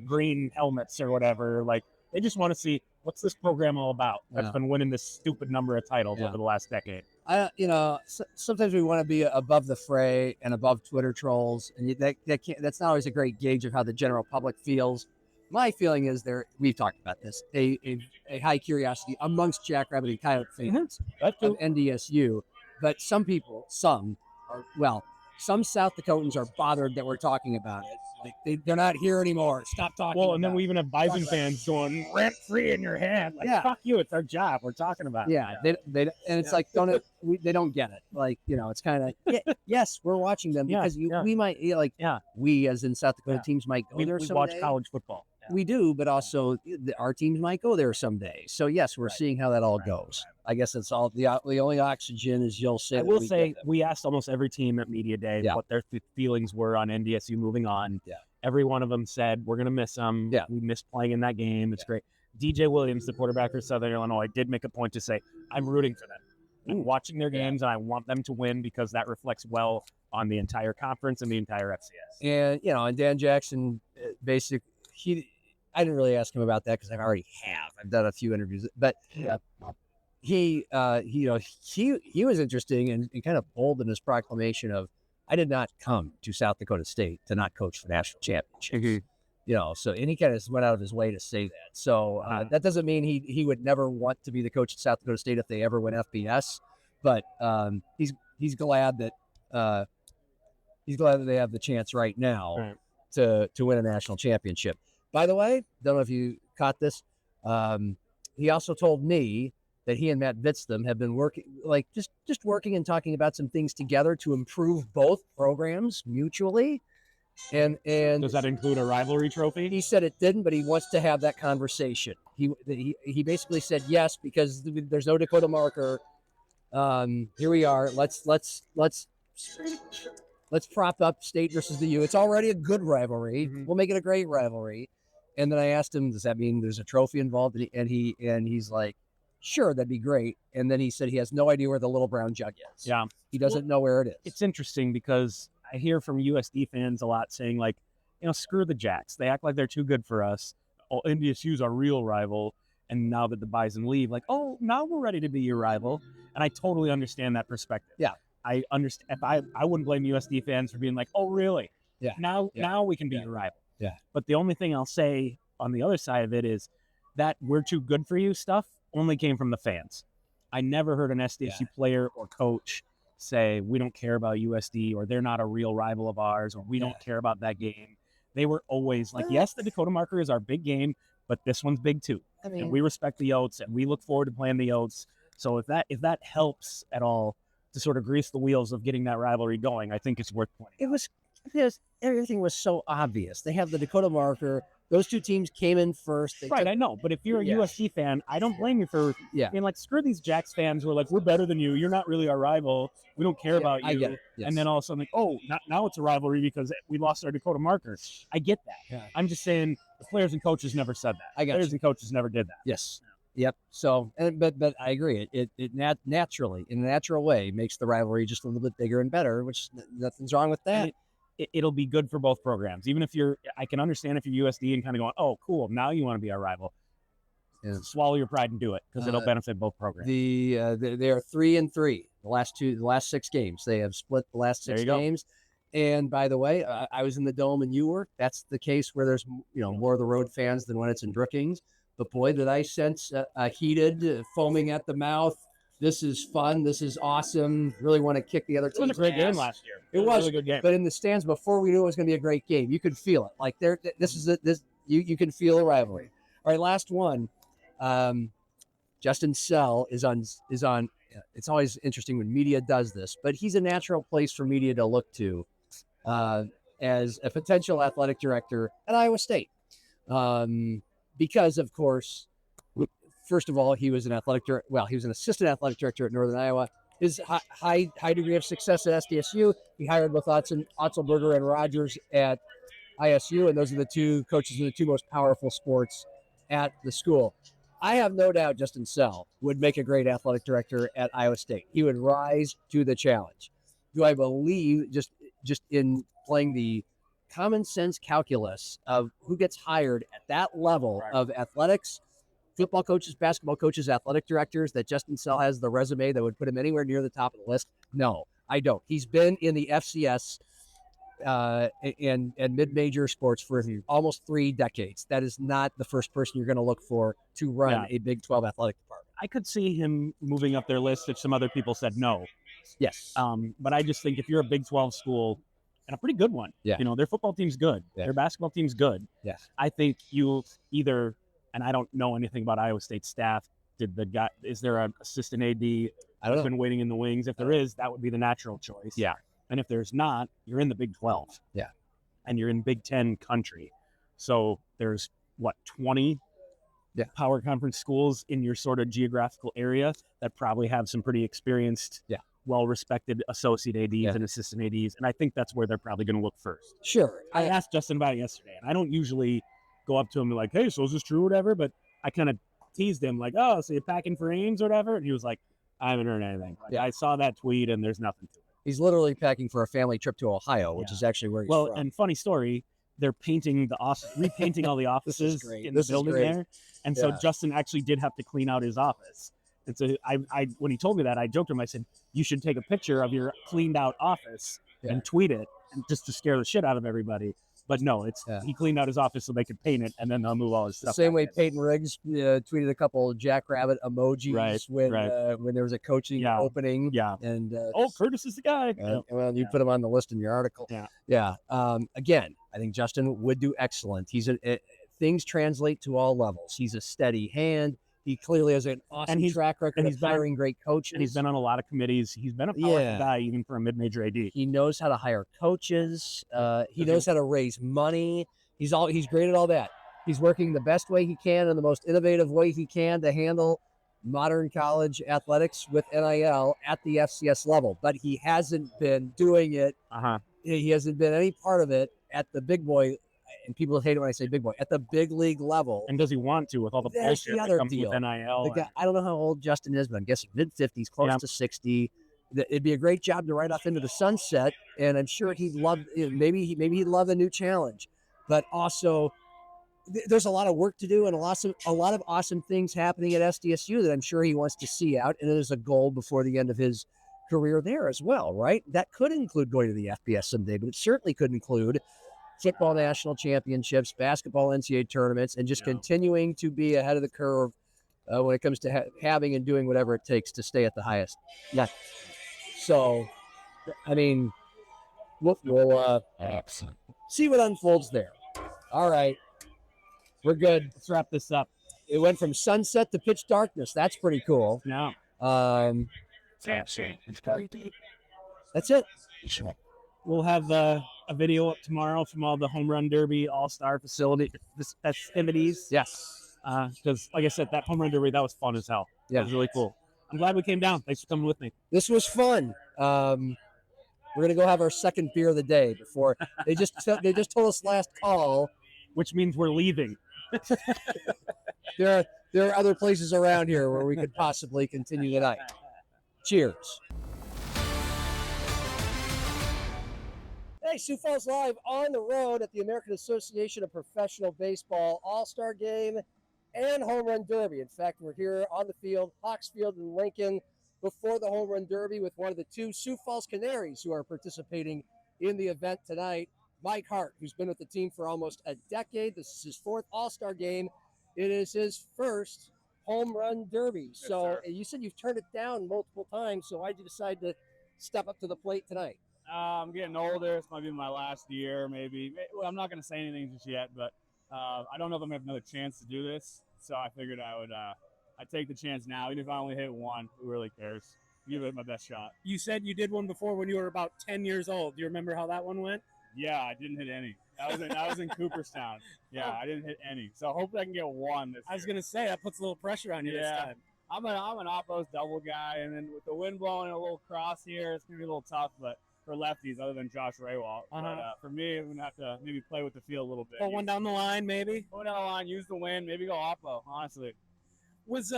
green helmets or whatever. Like, they just want to see, what's this program all about that's been winning this stupid number of titles over the last decade. Sometimes we want to be above the fray and above Twitter trolls, and that's not always a great gauge of how the general public feels. My feeling is we've talked about this, a high curiosity amongst Jackrabbit and Coyote fans of NDSU, but some South Dakotans are bothered that we're talking about it. Like they're not here anymore. Stop talking. Well, and then we even have Bison fans going rent free in your head. Like, fuck you. It's our job. We're talking about. Yeah. They it's like they don't get it. Like, it's kind of yes, we're watching them because we might we as in South Dakota teams might go there someday. We watch college football. We do, but also our teams might go there someday. So yes, we're seeing how that all goes. I guess it's all the only oxygen is you'll say. I will say we asked almost every team at Media Day what their feelings were on NDSU moving on. Yeah. Every one of them said we're gonna miss them. Yeah. We missed playing in that game. It's great. DJ Williams, the quarterback for Southern Illinois, did make a point to say, "I'm rooting for them. I'm watching their games, and I want them to win because that reflects well on the entire conference and the entire FCS." And and Dan Jackson, I didn't really ask him about that because I already have. I've done a few interviews, but he was interesting and kind of bold in his proclamation of I did not come to South Dakota State to not coach for national championships. Mhm. You know, so and he kind of went out of his way to say that. So that doesn't mean he would never want to be the coach at South Dakota State if they ever win FBS, but he's glad that they have the chance right now to win a national championship. By the way, don't know if you caught this. He also told me that he and Matt Vitzthum have been working, like just working and talking about some things together to improve both programs mutually. And Does that include a rivalry trophy? He said it didn't, but he wants to have that conversation. He basically said yes because there's no Dakota marker. Here we are. Let's prop up State versus the U. It's already a good rivalry. Mhm. We'll make it a great rivalry. And then I asked him, does that mean there's a trophy involved? And he's like, sure, that'd be great. And then he said he has no idea where the little brown jug is. Yeah. He doesn't know where it is. It's interesting because I hear from USD fans a lot saying, like, screw the Jacks. They act like they're too good for us. Oh, NDSU's our real rival. And now that the Bison leave, like, oh, now we're ready to be your rival. And I totally understand that perspective. Yeah. I understand. I wouldn't blame USD fans for being like, oh, really? Yeah. Now we can be your rival. Yeah. But the only thing I'll say on the other side of it is that we're too good for you stuff only came from the fans. I never heard an SDSU player or coach say, we don't care about USD, or they're not a real rival of ours, or we don't care about that game. They were always like, yes, the Dakota marker is our big game, but this one's big too. I mean, and we respect the Oats, and we look forward to playing the Oats. So if that helps at all to sort of grease the wheels of getting that rivalry going, I think it's worth pointing. Everything was so obvious. They have the Dakota marker. Those two teams came in first. I know. But if you're a USC fan, I don't blame you for being like, screw these Jacks fans who are like, we're better than you. You're not really our rival. We don't care about you. I get it. Yes. And then all of a sudden, like, oh, now it's a rivalry because we lost our Dakota marker. I get that. Yeah. I'm just saying the players and coaches never said that. Players and coaches never did that. Yes. Yep. So, but I agree. It naturally, in a natural way, makes the rivalry just a little bit bigger and better, which nothing's wrong with that. It'll be good for both programs. Even if I can understand if you're USD and kind of going, oh, cool, now you want to be our rival. Yeah. Swallow your pride and do it because it'll benefit both programs. They are 3-3. The last 6 games, they have split the last 6 games. And by the way, I was in the Dome and you were. That's the case where there's more of the road fans than when it's in Brookings. But boy, did I sense a heated, foaming at the mouth. This is fun. This is awesome. Really want to kick the other team. It was a great game last year. It was a really good game. But in the stands before we knew it was going to be a great game, you could feel it. Like you can feel a rivalry. All right, last one. Justin Sell is on. It's always interesting when media does this, but he's a natural place for media to look to as a potential athletic director at Iowa State, because of course. First of all, he was an assistant athletic director at Northern Iowa. His high degree of success at SDSU. He hired both Otzelberger and Rogers at ISU, and those are the 2 coaches in the 2 most powerful sports at the school. I have no doubt Justin Sell would make a great athletic director at Iowa State. He would rise to the challenge. Do I believe just in playing the common sense calculus of who gets hired at that level of athletics, football coaches, basketball coaches, athletic directors, that Justin Sell has the resume that would put him anywhere near the top of the list? No, I don't. He's been in the FCS and mid-major sports for almost 3 decades. That is not the first person you're going to look for to run a Big 12 athletic department. I could see him moving up their list if some other people said no. Yes. But I just think if you're a Big 12 school, and a pretty good one, their football team's good. Yeah. Their basketball team's good. Yes. I think you either... And I don't know anything about Iowa State staff. Is there an assistant AD? I don't know. Been waiting in the wings. If there is, that would be the natural choice. Yeah. And if there's not, you're in the Big 12. Yeah. And you're in Big 10 country. So there's 20 power conference schools in your sort of geographical area that probably have some pretty experienced, well-respected associate ADs and assistant ADs. And I think that's where they're probably going to look first. Sure. I asked Justin about it yesterday, and I don't usually go up to him and like, hey, so is this true or whatever? But I kind of teased him like, oh, so you're packing for Ames or whatever? And he was like, I haven't heard anything. Like, I saw that tweet and there's nothing to it. He's literally packing for a family trip to Ohio, which is actually where he's from. And funny story, they're painting repainting all the offices in the building there. And so Justin actually did have to clean out his office. And so I when he told me that, I joked to him, I said, you should take a picture of your cleaned out office and tweet it and just to scare the shit out of everybody. But no, he cleaned out his office so they could paint it, and then they'll move all his stuff. The same way Peyton Riggs tweeted a couple of Jackrabbit emojis when there was a coaching opening. Yeah. And Curtis is the guy. Well, you put him on the list in your article. Yeah. Again, I think Justin would do excellent. Things translate to all levels. He's a steady hand. He clearly has an awesome track record of hiring great coaches. And he's been on a lot of committees. He's been a powerful guy even for a mid-major AD. He knows how to hire coaches. He knows how to raise money. He's great at all that. He's working the best way he can and the most innovative way he can to handle modern college athletics with NIL at the FCS level. But he hasn't been doing it. He hasn't been any part of it at the big boy. And people hate it when I say big boy, at the big league level. And does he want to with all the bullshit that comes with NIL? I don't know how old Justin is, but I'm guessing mid-50s, close to 60. It'd be a great job to ride off into the sunset, and I'm sure he'd love, maybe he'd love a new challenge. But also, there's a lot of work to do and a lot of awesome things happening at SDSU that I'm sure he wants to see out, and it is a goal before the end of his career there as well, right? That could include going to the FBS someday, but it certainly could include football national championships, basketball NCAA tournaments, and just continuing to be ahead of the curve when it comes to having and doing whatever it takes to stay at the highest. Yeah. So, I mean, we'll see what unfolds there. All right. We're good. Let's wrap this up. It went from sunset to pitch darkness. That's pretty cool. Yeah. That's it. We'll have a video up tomorrow from all the Home Run Derby All-Star festivities. Yes. Because, like I said, that Home Run Derby, that was fun as hell. Yeah. It was really cool. I'm glad we came down. Thanks for coming with me. This was fun. We're going to go have our second beer of the day before they just told us last call. Which means we're leaving. There are other places around here where we could possibly continue tonight. Cheers. Hey, Sioux Falls Live on the road at the American Association of Professional Baseball All-Star Game and Home Run Derby. In fact, we're here on the field, Hawks Field in Lincoln, before the Home Run Derby with one of the two Sioux Falls Canaries who are participating in the event tonight, Mike Hart, who's been with the team for almost a decade. This is his fourth All-Star game. It is his first Home Run Derby. Yes, so sir. you said you've turned it down multiple times, so why did you decide to step up to the plate tonight? I'm getting older. This might be my last year, maybe. Well, I'm not going to say anything just yet, but I don't know if I'm going to have another chance to do this. So I figured I'd take the chance now. Even if I only hit one, who really cares? Give it my best shot. You said you did one before when you were about 10 years old. Do you remember how that one went? Yeah, I didn't hit any. That was in Cooperstown. Yeah, I didn't hit any. So hopefully I can get one this year. I was going to say, that puts a little pressure on you this time. I'm an opposed double guy, and then with the wind blowing a little cross here, it's going to be a little tough, but for lefties other than Josh Rehwaldt. But for me, I'm going to have to maybe play with the field a little bit. Pull one down the line, maybe? Pull down the line, use the wind, maybe go oppo, honestly. Was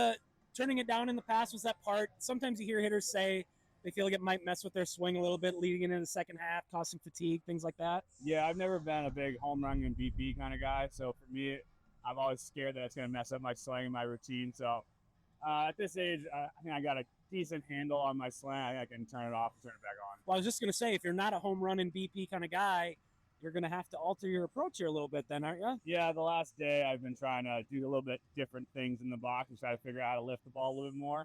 turning it down in the past, was that part? Sometimes you hear hitters say they feel like it might mess with their swing a little bit leading into the second half, cause some fatigue, things like that. Yeah, I've never been a big home run and BP kind of guy. So for me, I'm always scared that it's going to mess up my swing and my routine. So at this age, I think I got a decent handle on my swing. I think I can turn it off and turn it back on. Well, I was just going to say, if you're not a home run and BP kind of guy, you're going to have to alter your approach here a little bit then, aren't you? Yeah, the last day I've been trying to do a little bit different things in the box and try to figure out how to lift the ball a little bit more.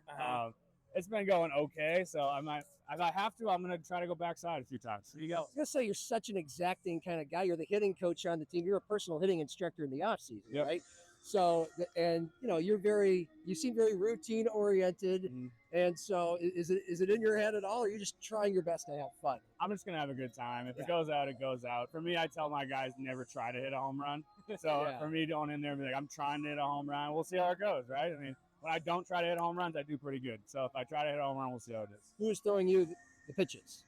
It's been going okay, so if I have to, I'm going to try to go backside a few times. There you go. I was going to say, you're such an exacting kind of guy. You're the hitting coach on the team. You're a personal hitting instructor in the offseason, right? So, and you seem very routine oriented. And so is it in your head at all, or are you just trying your best to have fun? I'm just going to have a good time. If it goes out, it goes out. For me, I tell my guys never try to hit a home run. So for me going in there and be like, I'm trying to hit a home run, we'll see how it goes, right? I mean, when I don't try to hit home runs, I do pretty good. So if I try to hit a home run, we'll see how it is. Who is throwing you the pitches?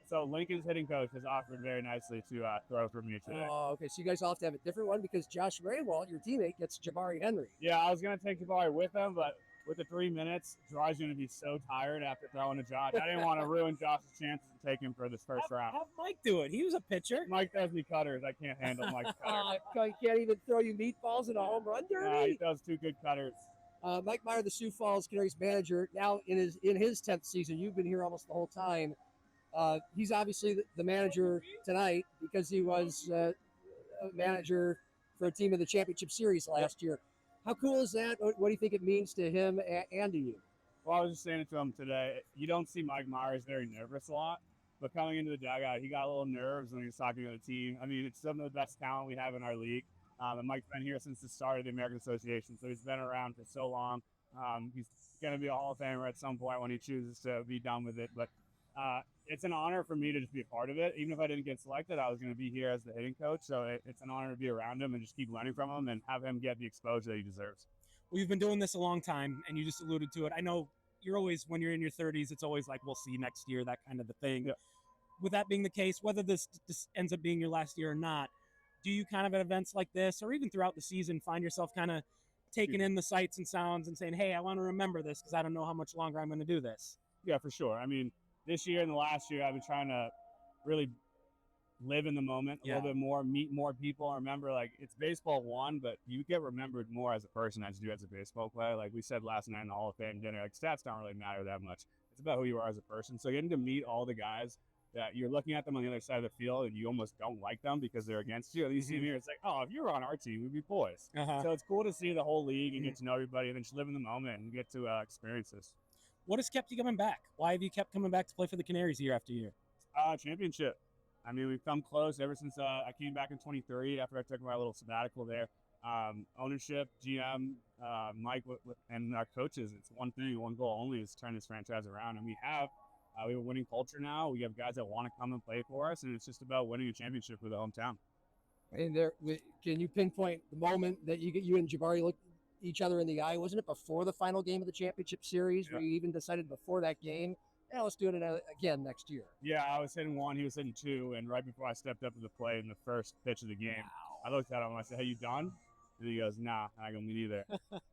So Lincoln's hitting coach has offered very nicely to throw for me today. Oh, okay. So you guys all have to have a different one because Josh Rehwaldt, your teammate, gets Jabari Henry. Yeah, I was going to take Jabari with him, but with the 3 minutes, Jabari's going to be so tired after throwing to Josh. I didn't want to ruin Josh's chances to take him for this first round. Have Mike do it. He was a pitcher. Mike throws me cutters. I can't handle Mike's cutters. He can't even throw you meatballs in a home run derby? He throws two good cutters. Mike Meyer, the Sioux Falls Canaries manager, now in his 10th season. You've been here almost the whole time. He's obviously the manager tonight because he was a manager for a team in the championship series last year. How cool is that? What do you think it means to him and to you? Well, I was just saying it to him today. You don't see Mike Myers very nervous a lot, but coming into the dugout, he got a little nerves when he was talking to the team. I mean, it's some of the best talent we have in our league. And Mike's been here since the start of the American Association, so he's been around for so long. He's going to be a Hall of Famer at some point when he chooses to be done with it. But it's an honor for me to just be a part of it. Even if I didn't get selected, I was going to be here as the hitting coach. So it's an honor to be around him and just keep learning from him and have him get the exposure that he deserves. We've been doing this a long time, and you just alluded to it. I know you're always, when you're in your 30s, it's always like, we'll see next year, that kind of a thing. Yeah. With that being the case, whether this ends up being your last year or not, do you kind of at events like this, or even throughout the season, find yourself kind of taking in the sights and sounds and saying, hey, I want to remember this because I don't know how much longer I'm going to do this? Yeah, for sure. I mean, this year and the last year, I've been trying to really live in the moment a little bit more, meet more people. I remember, like, it's baseball one, but you get remembered more as a person as you do as a baseball player. Like we said last night in the Hall of Fame dinner, like stats don't really matter that much. It's about who you are as a person. So getting to meet all the guys that you're looking at them on the other side of the field and you almost don't like them because they're against you. You see them here, it's like, oh, if you were on our team, we'd be boys. So it's cool to see the whole league and get to know everybody and then just live in the moment and get to experience this. What has kept you coming back? Why have you kept coming back to play for the Canaries year after year? Championship. I mean, we've come close ever since I came back in 23 after I took my little sabbatical there. Ownership, GM, Mike, and our coaches, it's one thing, one goal only is turn this franchise around. And we have a winning culture now. We have guys that want to come and play for us, and it's just about winning a championship for the hometown. And can you pinpoint the moment that you and Jabari looked each other in the eye? Wasn't it before the final game of the championship series? Yeah. We even decided before that game, yeah, let's do it again next year. Yeah, I was hitting one, he was hitting two, and right before I stepped up to the plate in the first pitch of the game, I looked at him and I said, hey, you done? And he goes, nah. I go, me neither.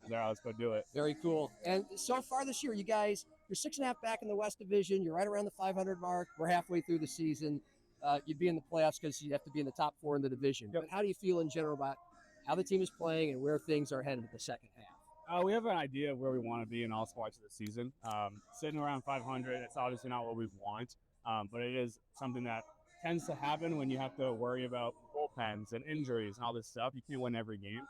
There, let's go do it. Very cool. And so far this year, you guys, you're 6.5 back in the West Division. You're right around the 500 mark. We're halfway through the season. You'd be in the playoffs because you have to be in the top 4 in the division. Yep. But how do you feel in general about how the team is playing and where things are headed in the second half? We have an idea of where we want to be in all spots of the season. Sitting around 500, it's obviously not what we want, but it is something that tends to happen when you have to worry about bullpens and injuries and all this stuff. You can't win every game.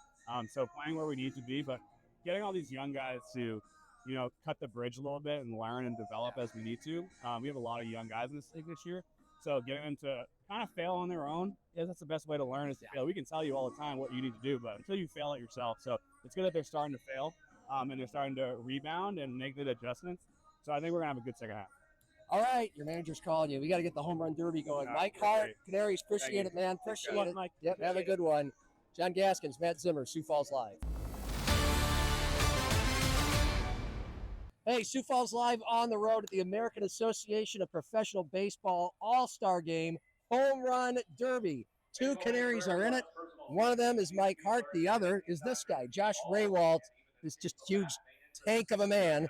So playing where we need to be, but getting all these young guys to, cut the bridge a little bit and learn and develop as we need to. We have a lot of young guys in this league this year. So getting them to kind of fail on their own, that's the best way to learn is to fail. We can tell you all the time what you need to do, but until you fail it yourself. So it's good that they're starting to fail and they're starting to rebound and make the adjustments. So I think we're going to have a good second half. All right, your manager's calling you. We got to get the home run derby going. Mike Hart, Canaries, appreciate it, man. Appreciate it. Mike. Yep, have a good one. John Gaskins, Matt Zimmer, Sioux Falls Live. Hey, Sioux Falls Live on the road at the American Association of Professional Baseball All-Star Game Home Run Derby. 2 Canaries are in it. One of them is Mike Hart. The other is this guy, Josh Rehwaldt. This just huge tank of a man.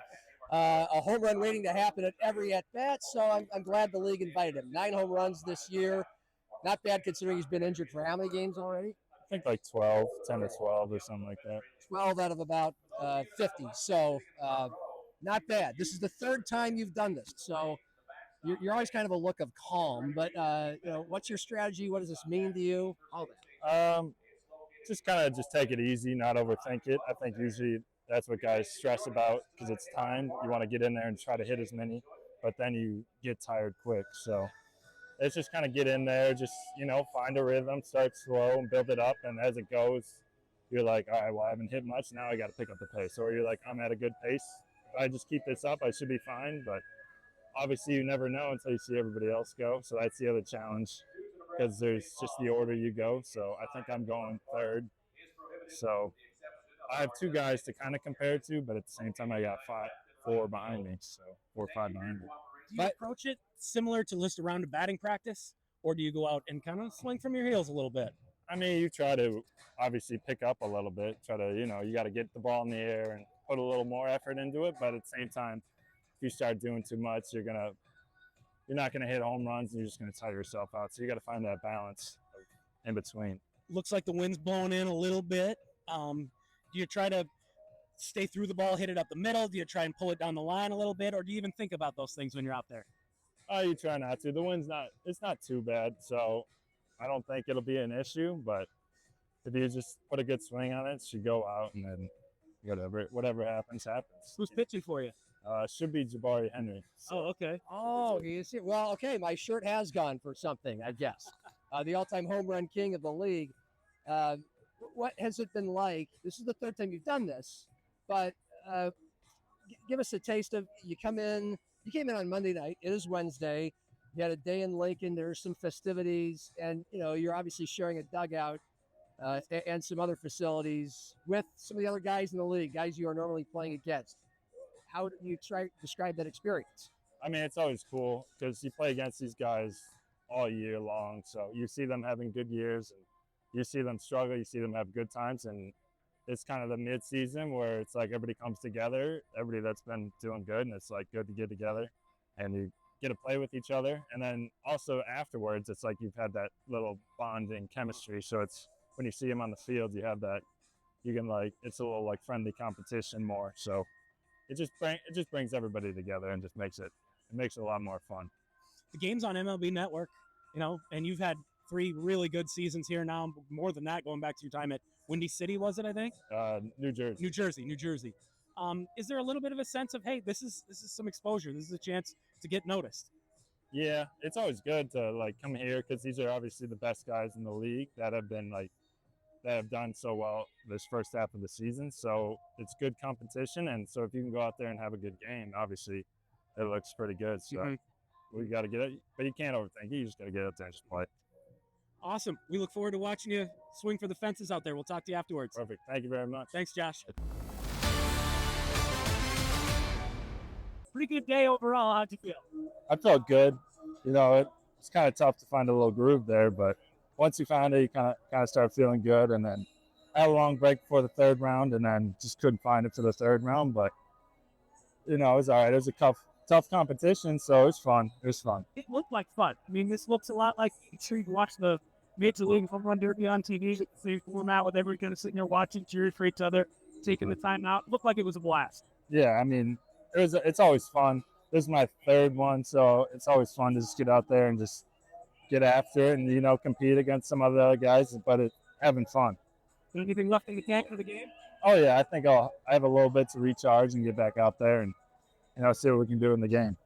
A home run waiting to happen at every at-bat, so I'm glad the league invited him. 9 home runs this year. Not bad considering he's been injured for how many games already? I think like 12, 10 to 12 or something like that. 12 out of about 50, so not bad. This is the 3rd time you've done this, so you're always kind of a look of calm, but what's your strategy? What does this mean to you? All that. Just kind of just take it easy, not overthink it. I think usually that's what guys stress about because it's time. You want to get in there and try to hit as many, but then you get tired quick. So it's just kind of get in there, just, find a rhythm, start slow and build it up. And as it goes, you're like, all right, well, I haven't hit much. Now I got to pick up the pace. Or you're like, I'm at a good pace. If I just keep this up, I should be fine. But obviously you never know until you see everybody else go. So that's the other challenge because there's just the order you go. So I think I'm going 3rd. So I have 2 guys to kind of compare to, but at the same time I got 4 behind me. So 4 or 5 behind me. Do you approach it similar to just a round of batting practice, or do you go out and kind of swing from your heels a little bit? I mean, you try to obviously pick up a little bit, try to, you got to get the ball in the air and put a little more effort into it. But at the same time, if you start doing too much, you're not going to hit home runs and you're just going to tire yourself out. So you got to find that balance in between. Looks like the wind's blowing in a little bit. Do you try to stay through the ball, hit it up the middle? Do you try and pull it down the line a little bit? Or do you even think about those things when you're out there? Oh, you try not to. The wind's it's not too bad, so I don't think it'll be an issue. But if you just put a good swing on it, it should go out, and then whatever happens, happens. Who's pitching for you? Should be Jabari Henry. So. Oh, okay. Oh, you see. Well, okay, my shirt has gone for something, I guess. The all-time home run king of the league. What has it been like? This is the third time you've done this, but give us a taste of. You came in on Monday night. It is Wednesday. You had a day in Lincoln. There's some festivities, and you're obviously sharing a dugout and some other facilities with some of the other guys in the league, guys you are normally playing against. How do you describe that experience? I mean, it's always cool because you play against these guys all year long. So you see them having good years, and you see them struggle. You see them have good times, and it's kind of the mid-season where it's like everybody comes together, everybody that's been doing good, and it's like good to get together, and you get to play with each other. And then also afterwards, it's like you've had that little bonding chemistry. So it's when you see them on the field, you have that. You can it's a little friendly competition more. So it just brings everybody together and just makes it a lot more fun. The game's on MLB Network, and you've had 3 really good seasons here now, more than that, going back to your time at Windy City, was it, I think? New Jersey. New Jersey. Is there a little bit of a sense of, hey, this is some exposure, this is a chance to get noticed? Yeah, it's always good to come here because these are obviously the best guys in the league that have been that have done so well this first half of the season. So it's good competition, and so if you can go out there and have a good game, obviously it looks pretty good. So we got to get it, but you can't overthink it. You just got to get out there and just play. Awesome. We look forward to watching you swing for the fences out there. We'll talk to you afterwards. Perfect. Thank you very much. Thanks, Josh. Pretty good day overall. How'd you feel? I felt good. It's kind of tough to find a little groove there, but once you found it, you kind of start feeling good. And then I had a long break before the third round, and then just couldn't find it for the third round. But it was all right. It was a tough competition, so it was fun. It looked like fun. I mean, this looks a lot like I'm sure you watch the Major League Home Run Derby on TV. Same format with everybody kind of sitting there watching, cheering for each other, taking the time out. It looked like it was a blast. Yeah, I mean, it's always fun. This is my third one, so it's always fun to just get out there and just get after it and, compete against some of the other guys, but having fun. Anything left in the tank for the game? Oh, yeah, I think I have a little bit to recharge and get back out there and, see what we can do in the game.